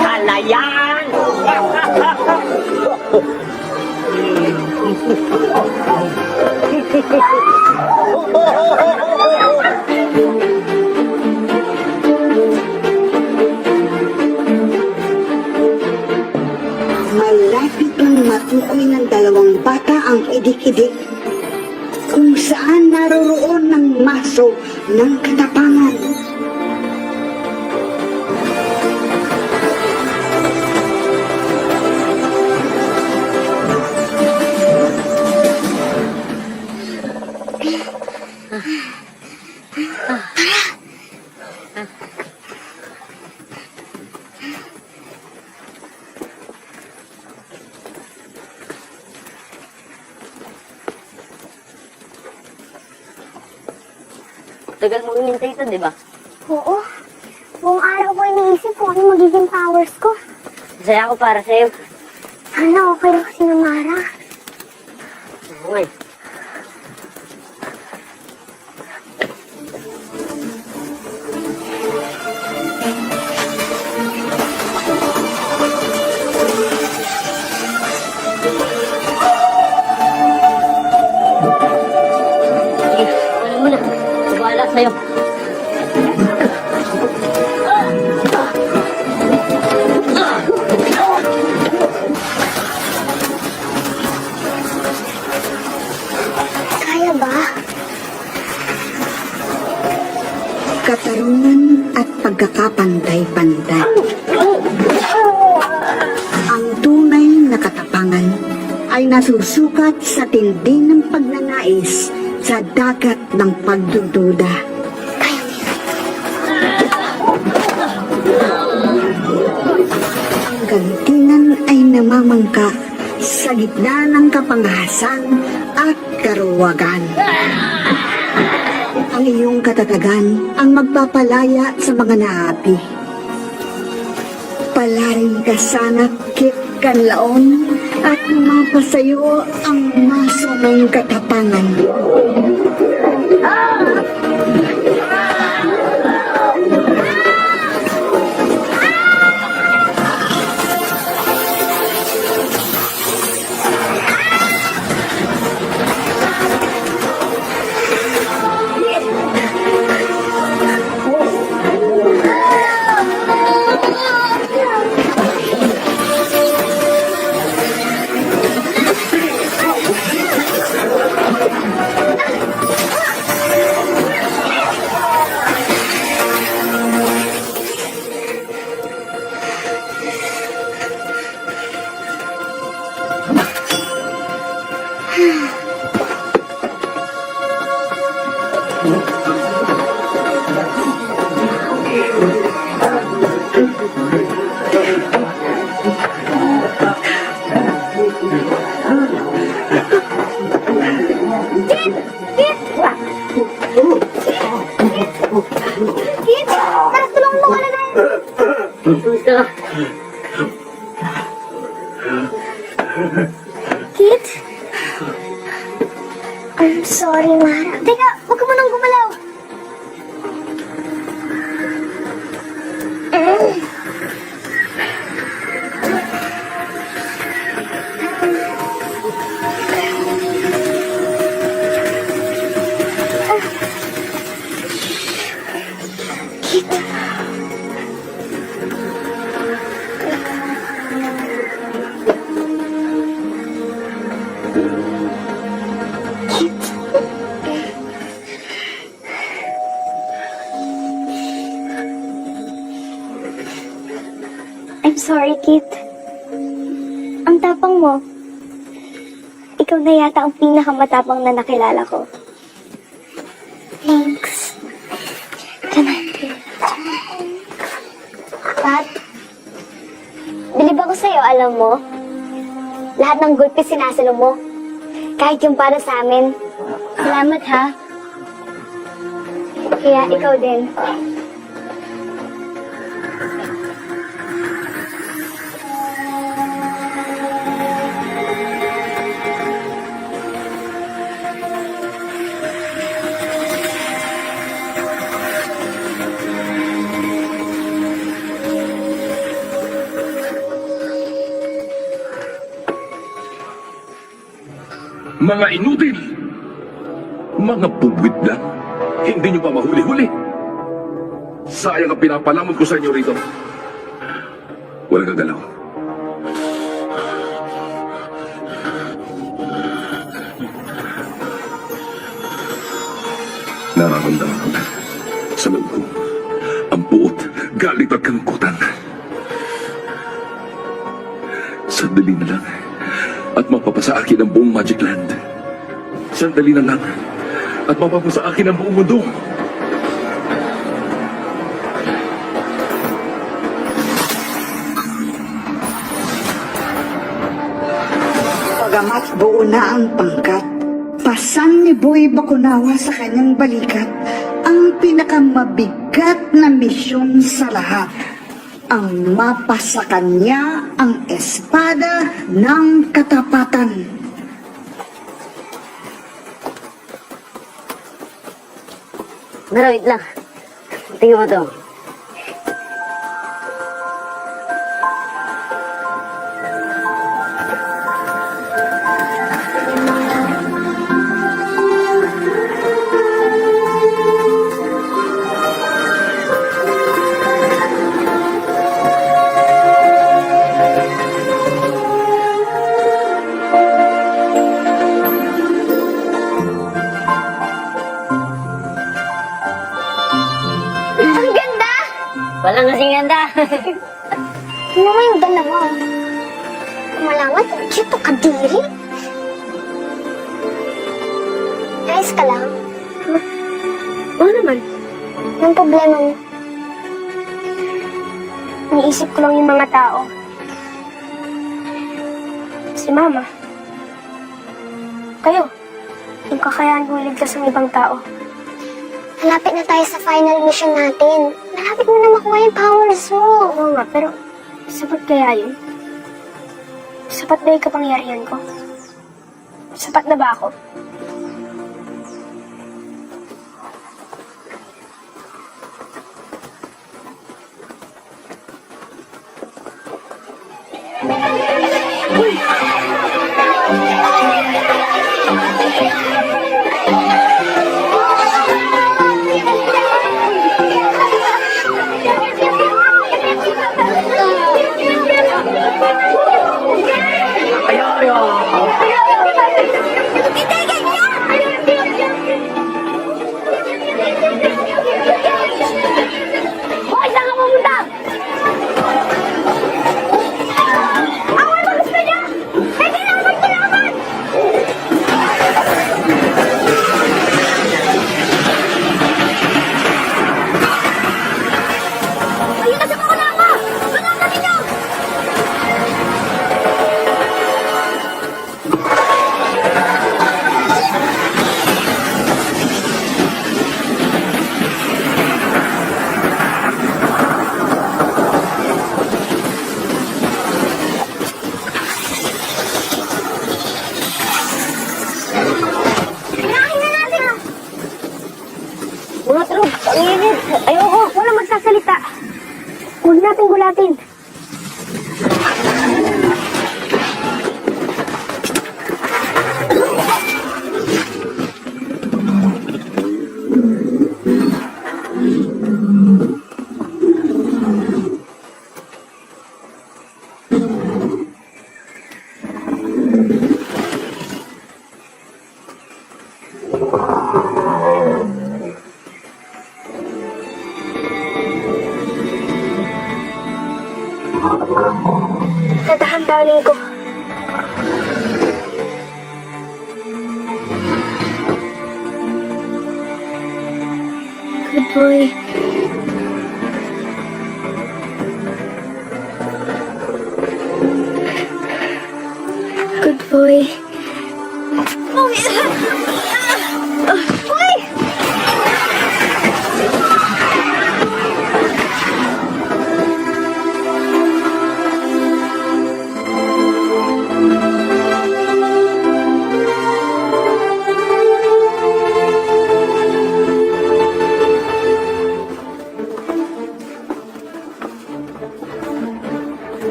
Kalayan! Malapit nang matukoy ng dalawang bata ang idik-idik kung saan naroroon ng maso ng katapangan. Tagal mo hinintay ito, di ba? Oo. Buong araw ko iniisip kung ano magiging powers ko. Masaya ako para sa'yo. Sana okay lang si Mara. Okay. Sige, ano mo na. Bahala sa'yo. Kaya ba? Katarungan at pagkakapantay-pantay. Ang tunay na katapangan ay nasusukat sa tindi ng pagnanais sa dagat ng pagdududa. Ang galingan ay namamangka sa gitna ng kapangahasan at karuwagan. Ang iyong katatagan ang magpapalaya sa mga naapi. Palarin ka sana, Kit Kanlaon, at mapasayo ang maso ng katapangan. Kit, tara, tulungan mo ka na tayo. Kumusta ka? Kit? I'm sorry, Mara. Teka, huwag ka mo nang gumalaw. I'm sorry, Kit. Ang tapang mo. Ikaw na yata ang pinakamatapang na nakilala ko. Thanks. Ito na. Pat, bilib ako sa'yo, alam mo. Lahat ng gulpi sinasalo mo. Kahit yung para sa amin. Salamat, ha? Kaya ikaw din. Mga inutil! Mga pugwit lang. Hindi nyo pa mahuli-huli. Sayang ang pinapalamon ko sa inyo rito. Walang gagalaw. Nararamdaman ko sa loob ko ang puot, galit at kalungkutan. Sandali na lang at mapapasa akin ang buong Magic Land. Sandali na lang at mapapasa akin ang buong mundo. Pagamat buo na ang pangkat, pasan ni Boy Bakunawa sa kanyang balikat ang pinakamabigat na misyon sa lahat. Ang mapasa kanya ang espada ng katapatan. Mara, wait lang. Tingnan mo to. Ang ganda! Walang kasing ganda. Tingnan mo yung dalawa. Malamat, cute o kadiri. Ayos ka lang. Oo naman. Anong problema mo? Iniisip ko lang yung mga tao. Si Mama. Kayo. Yung kakayahan kong iligtas ng ibang tao. Malapit na tayo sa final mission natin. Malapit mo na makuha yung powers mo. Oo nga, pero sapat kaya yun? Sapat ba yung kapangyarihan ko? Sapat na ba ako? Hoy, saan ka pumunta? Awal mo gusto niya! Hindi na ako magkalaman! Ayun na sa mga nama! Banatan ninyo! Ayoko, walang magsasalita. Huwag natin gulatin. Tatahan-tahanin ko. Good boy. Good boy.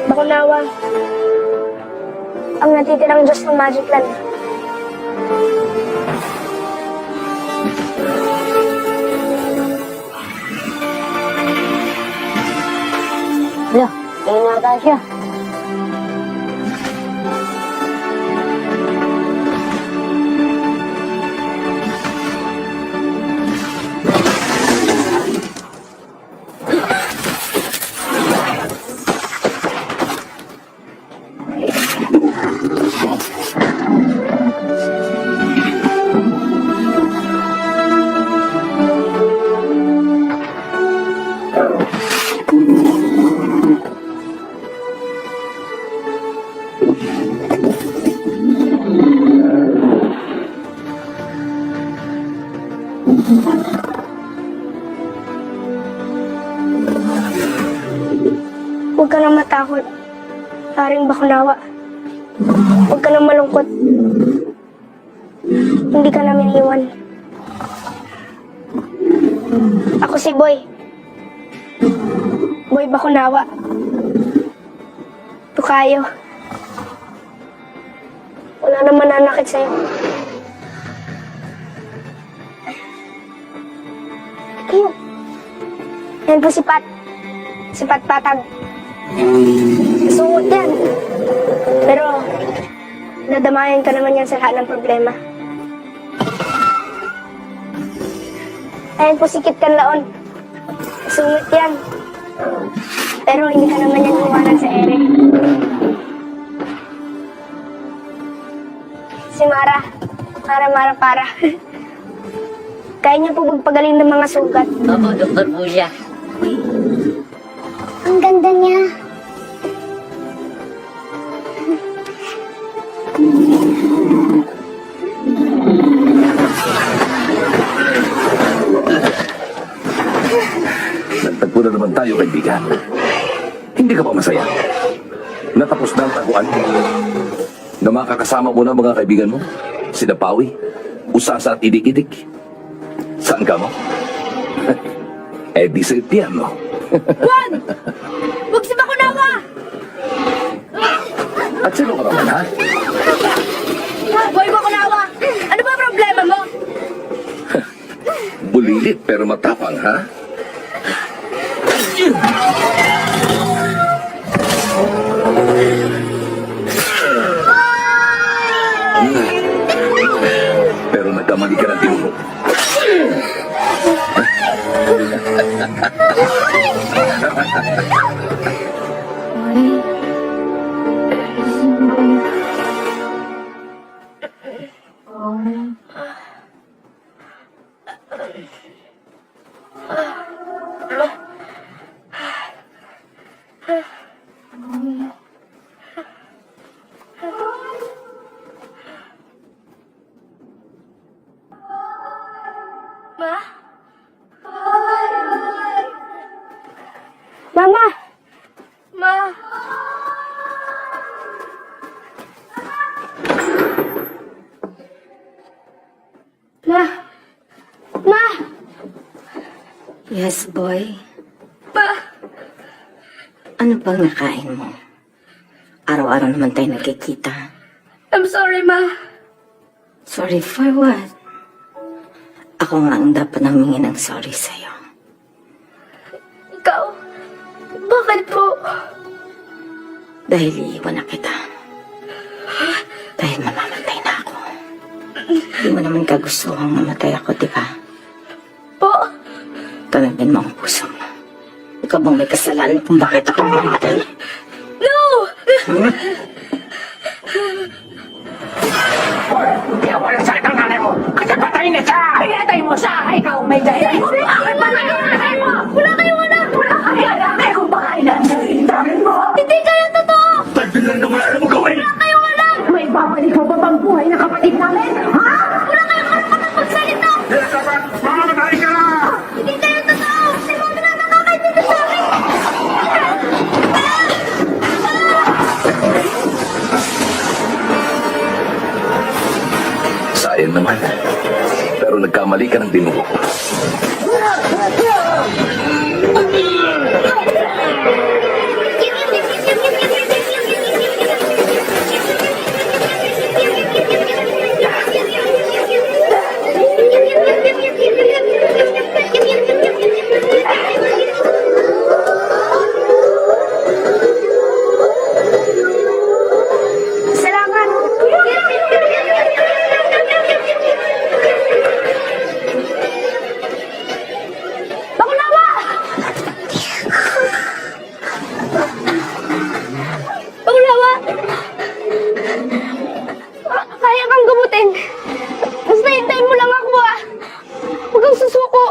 Bakunawa, ang natitirang Diyos ng Magic Land. Hala, kaya nata siya. Huwag ka nang matakot, Haring Bakunawa. Huwag ka nang malungkot. Hindi ka namin iwan. Ako si Boy. Boy Bakunawa. Tukayo. Wala naman nanakit sa'yo. Kayo. Yan po si Pat. Si Pat Patag. Sungot yan. Pero, nadamayan ka naman yan sa lahat ng problema. Ayan po si Kit Kanlaon. Sungot yan. Pero hindi ka naman yan iwanan sa ere. Si Mara. Mara para. Kaya niya po magpagaling ng mga sugat. Opo, doktor po siya. Ang ganda niya. Nagtagpo na naman tayo, kaibigan. Hindi ka ba masaya? Natapos na ang taguan. Na makakasama mo na mga kaibigan mo? Sina Pawi, Usasa at Idik-Idik. Saan ka mo? Eh di sa piano. Juan! Huwag si Bakunawa! At sino ka naman, ha? Boy Bakunawa! Ano ba problema mo? Bulilit pero matapang, ha? Pero nagkamali ka ng tinuro. Mama! Ma! Ma! Ma! Yes, boy. Ma! Ano bang nakain mo? Araw-araw naman tayo nagkikita. I'm sorry, Ma. Sorry for what? Ako nga ang dapat namingin ng sorry sa'yo. Ikaw? Bakit po? Dahil iiwan na kita. Dahil mamamatay na ako. Hindi mo naman kagustuhang mamatay ako, di ba? Po? Tanungin mo ang puso mo. Ikaw bang may kasalanan kung bakit ako mamatay? No! Kaya walang sakit ang nanay mo! Kasi patayin na siya! Pinatay mo siya! Ikaw may dahilan! Bakit ba nanay mo? Wala kayong anak! Wala kang anak! Eh kung baka inanin mo! Hindi kayo totoo! Tagpil lang naman alam mo gawin! Wala kayong anak! May babalik pa ba bang buhay na kapatid namin? Ha? Wala kayong karapatan magsalita! Mamamatay ka! Hindi kayo totoo! Si Mama na nakakaintindi sa akin! Sayang naman. Pero nagkamali ka ng binuho ko. Salamat! Bakunawa! Bakunawa! Kaya kang gamutin. Basta hintayin mo lang ako, ah. Huwag kang susuko.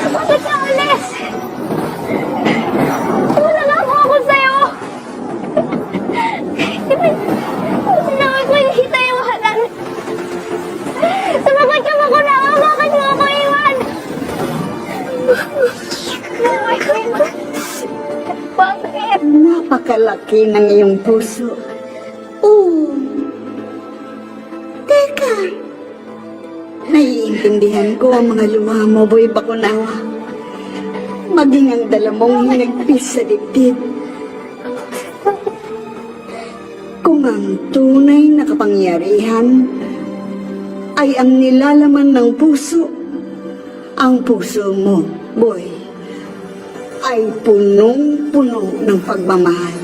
Bakit ka alis? Wala na ako sa'yo. Hindi na ako nakikita yung halan. Sumagot ka Bakunawa, bakit mo ako iwan? Bakit? Napakalaki ng iyong puso. Oo. Teka. Naiintindihan ko ang mga luha mo, Boy Bakunawa. Maging ang dala mong hinagpis sa dibdib. Kung ang tunay na kapangyarihan ay ang nilalaman ng puso, ang puso mo, Boy, ay punong-puno ng pagmamahal.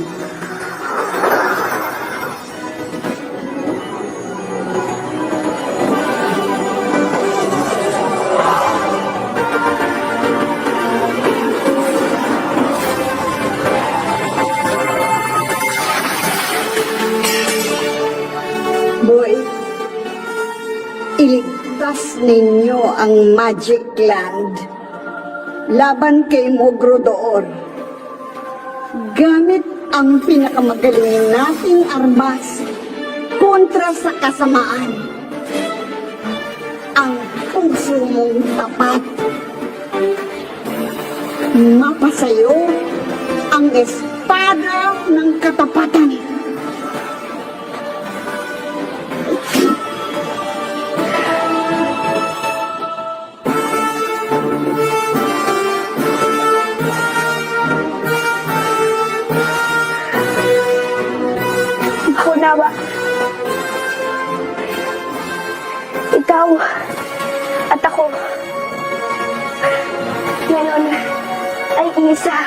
Boy, iligtas ninyo ang Magic Land laban kay Mogrodor. Gamit ang pinakamagaling nating armas kontra sa kasamaan. Ang puso mong tapat. Mapasayo ang espada ng katapatan. Bakunawa. Ikaw at ako ngayon ay isa.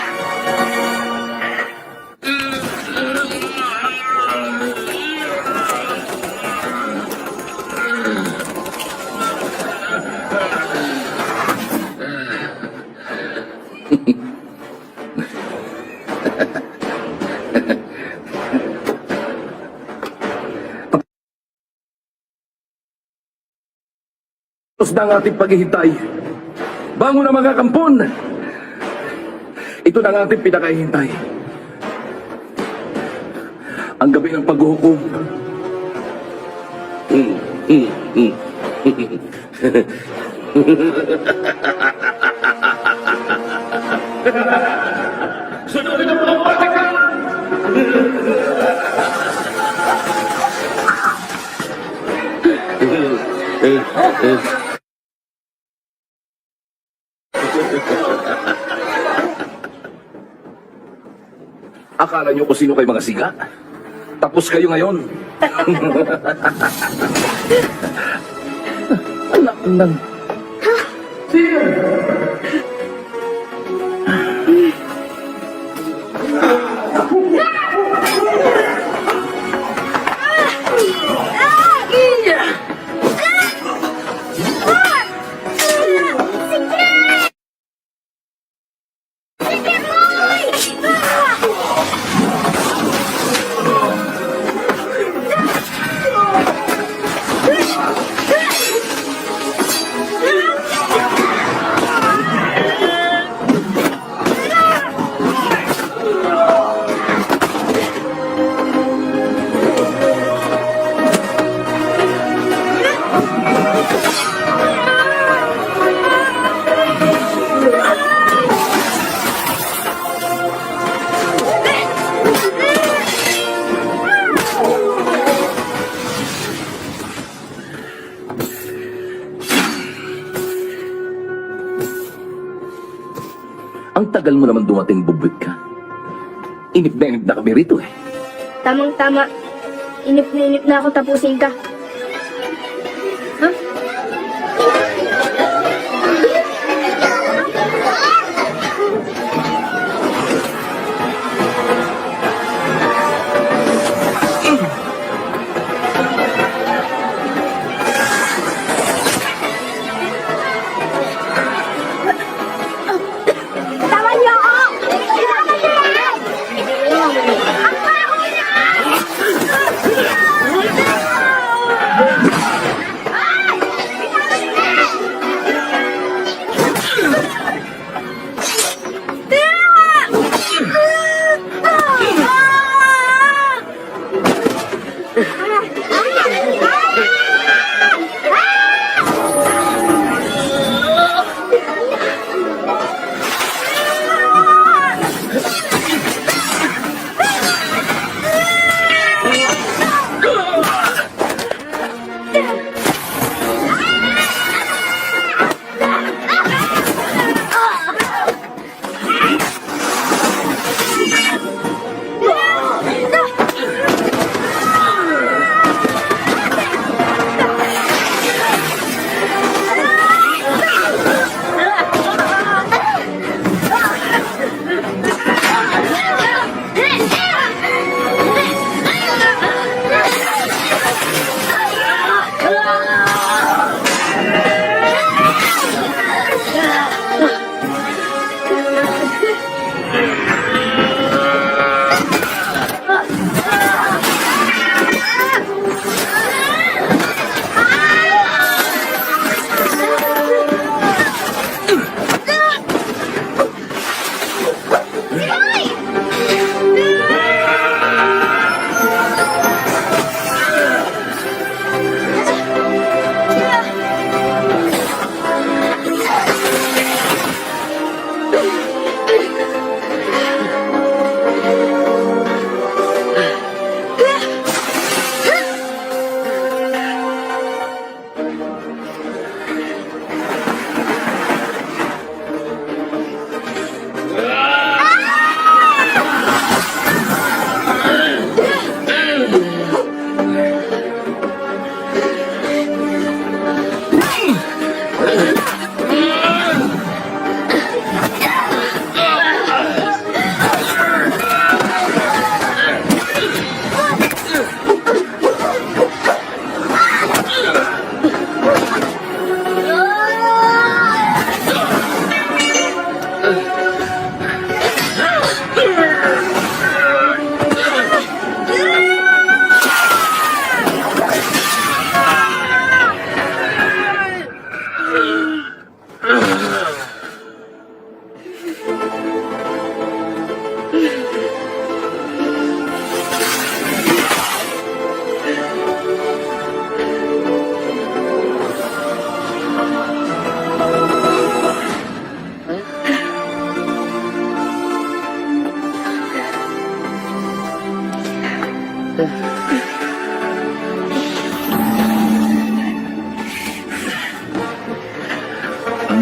Tapos na ang ating paghihintay. Bangon na mga kampon! Ito na ang ating pinakahihintay. Ang gabi ng paghuhukom. Sunodin ang mga patikan! Akala niyo kung sino kayo mga siga? Tapos kayo ngayon. Anak ng... Ang tagal mo naman dumating, bubwit ka. Inip na kami rito eh. Tamang-tama. Inip na ako tapusin ka. Tawan niyo ako! Tawan niyo yan! Ang baho niya!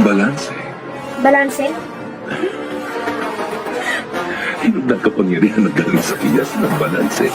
Balanse. Balanse? Hinong nagkapangyarihan na galing sa iyas ng balanse.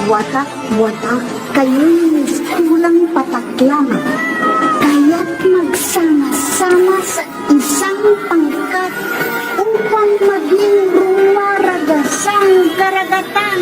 Watak-watak kayo'y mistulang pataklang. Kaya't magsama-sama sa isang pangkat upang maging rumaragasang karagatan.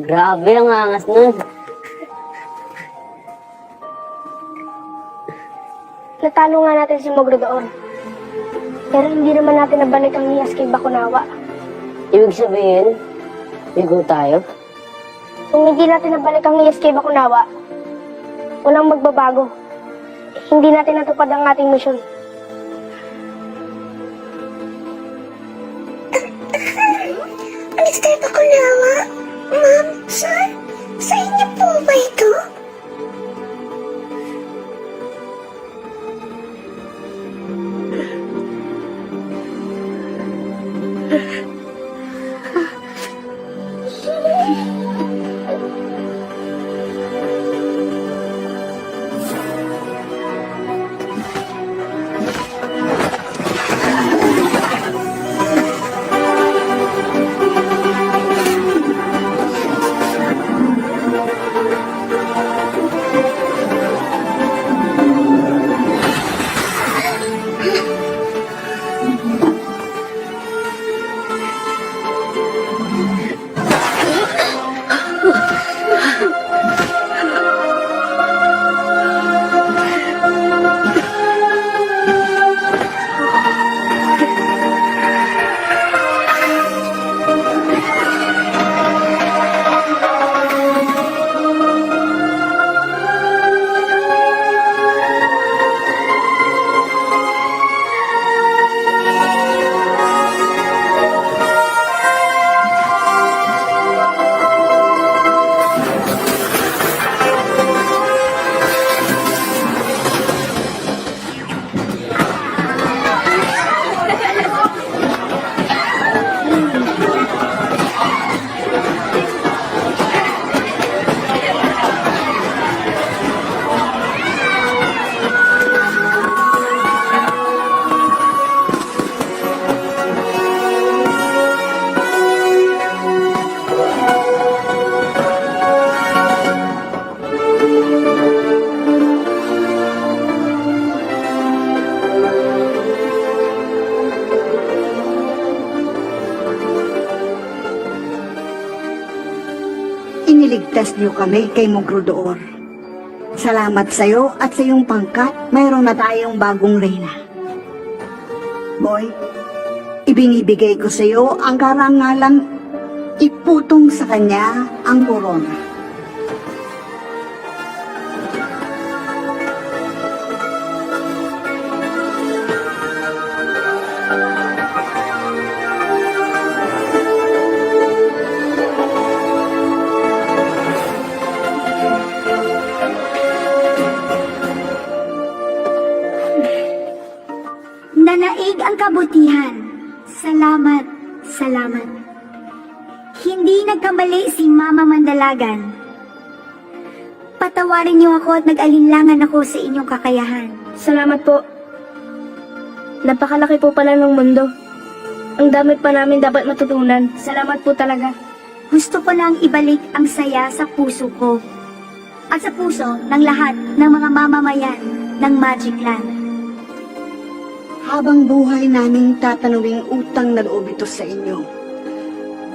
Grabe ang angas nun. Natalo nga natin si Mogro doon. Pero hindi naman natin nabalik ang niyas kay Bakunawa. Ibig sabihin, bigo tayo. Kung hindi natin nabalik ang niyas kay Bakunawa, walang magbabago. Hindi natin natupad ang ating misyon. Mr. Bakunawa, Ma'am, Sir, sa inyo po ba ito? iniligtas niyo kami kay Mogrodoor. Salamat sa'yo at sa iyong pangkat, mayroon na tayong bagong reyna. Boy, ibinibigay ko sa iyo ang karangalang iputong sa kanya ang korona. Nanaig ang kabutihan. Salamat, salamat. Hindi nagkamali si Mama Mandalagan. Patawarin niyo ako at nag-alinlangan ako sa inyong kakayahan. Salamat po. Napakalaki po pala ng mundo. Ang dami pa namin dapat matutunan. Salamat po talaga. Gusto ko lang ibalik ang saya sa puso ko. At sa puso ng lahat ng mga mamamayan ng Magic Land. Habang buhay naming tatanawing utang na loob ito sa inyo.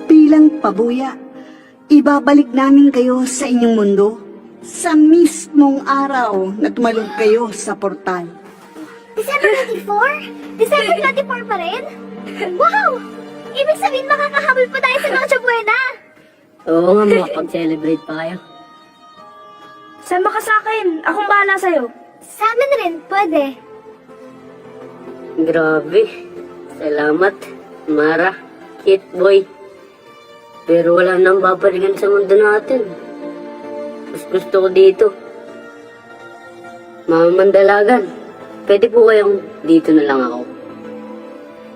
Bilang pabuya, ibabalik namin kayo sa inyong mundo sa mismong araw na tumalog kayo sa portal. December 24? December 24 pa rin? Wow! Ibig sabihin makakahabol pa tayo sa Noche Buena! Oo nga, makapag-celebrate pa kayo. Sama ka sa akin. Akong bahala sa'yo. Sa amin rin, pwede. Grabe. Salamat, Mara, Kit Boy. Pero wala nang babalikan sa mundo natin. Mas gusto ko dito. Mama Mandalagan, pwede po kayong dito na lang ako.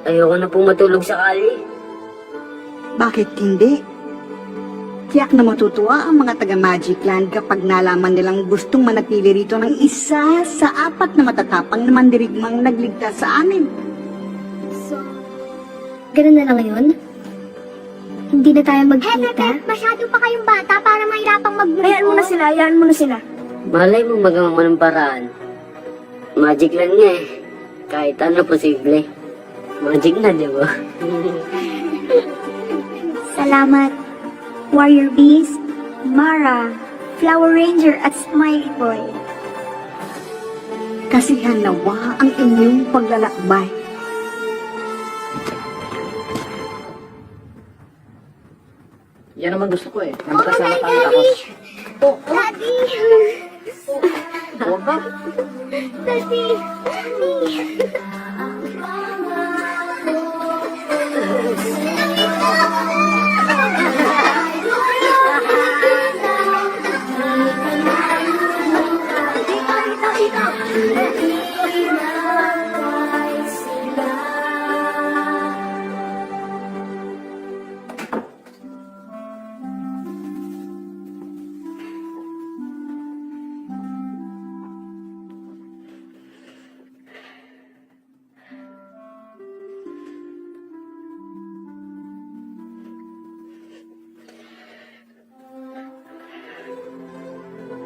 Ayoko na pong matulog sa kali. Bakit hindi? Tiyak na matutuwa ang mga taga-Magic Land kapag nalaman nilang gustong manatili rito ng isa sa 4 na matatapang na mandirigmang nagligtas sa amin. So, ganun na lang ngayon? Hindi na tayo magkita? Masyado pa kayong bata para mahirapang mag-move. Hayaan mo na sila. Malay mo magawa mo ng paraan. Magic lang nga eh. Kahit ano posible. Magic na, di ba? Salamat, Warrior Beast, Mara, Flower Ranger at Smiley Boy. Kasihan nawa ang inyong paglalakbay. Yan naman gusto ko eh. Oh, Magkasama tayo Daddy! tapos... Daddy! Huwag ba? Daddy! Daddy!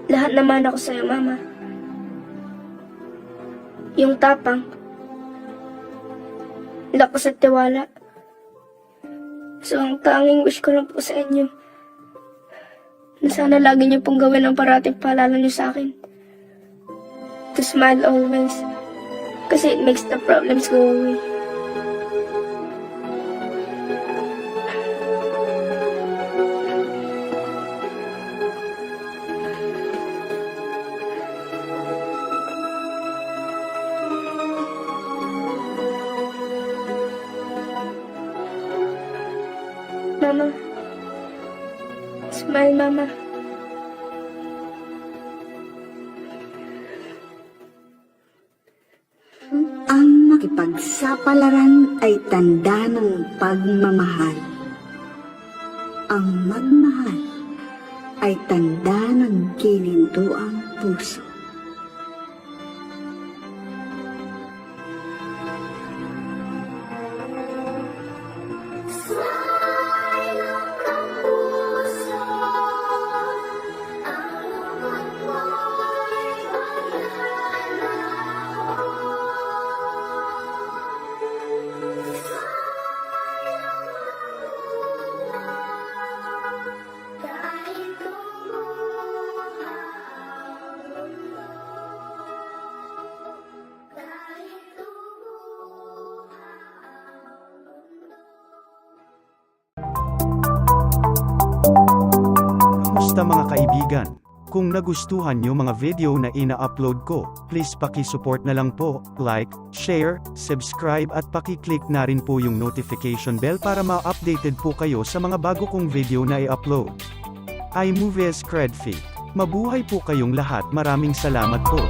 Lahat naman ako sa'yo, Mama. Yung tapang, lakas at tiwala. So, ang tanging wish ko lang po sa inyo, na sana lagi niyo pong gawin ang parating paalala niyo sa akin. To smile always, kasi it makes the problems go away. Mama. Smile, Mama. Ang makipagsapalaran ay tanda ng pagmamahal. Ang magmahal ay tanda ng kinintuang puso. Dahil Basta mga kaibigan, kung nagustuhan nyo mga video na ina-upload ko, please paki-support na lang po, like, share, subscribe at paki-click na rin po yung notification bell para ma-updated po kayo sa mga bago kong video na i-upload. iMovies Credfit. Mabuhay po kayong lahat, maraming salamat po.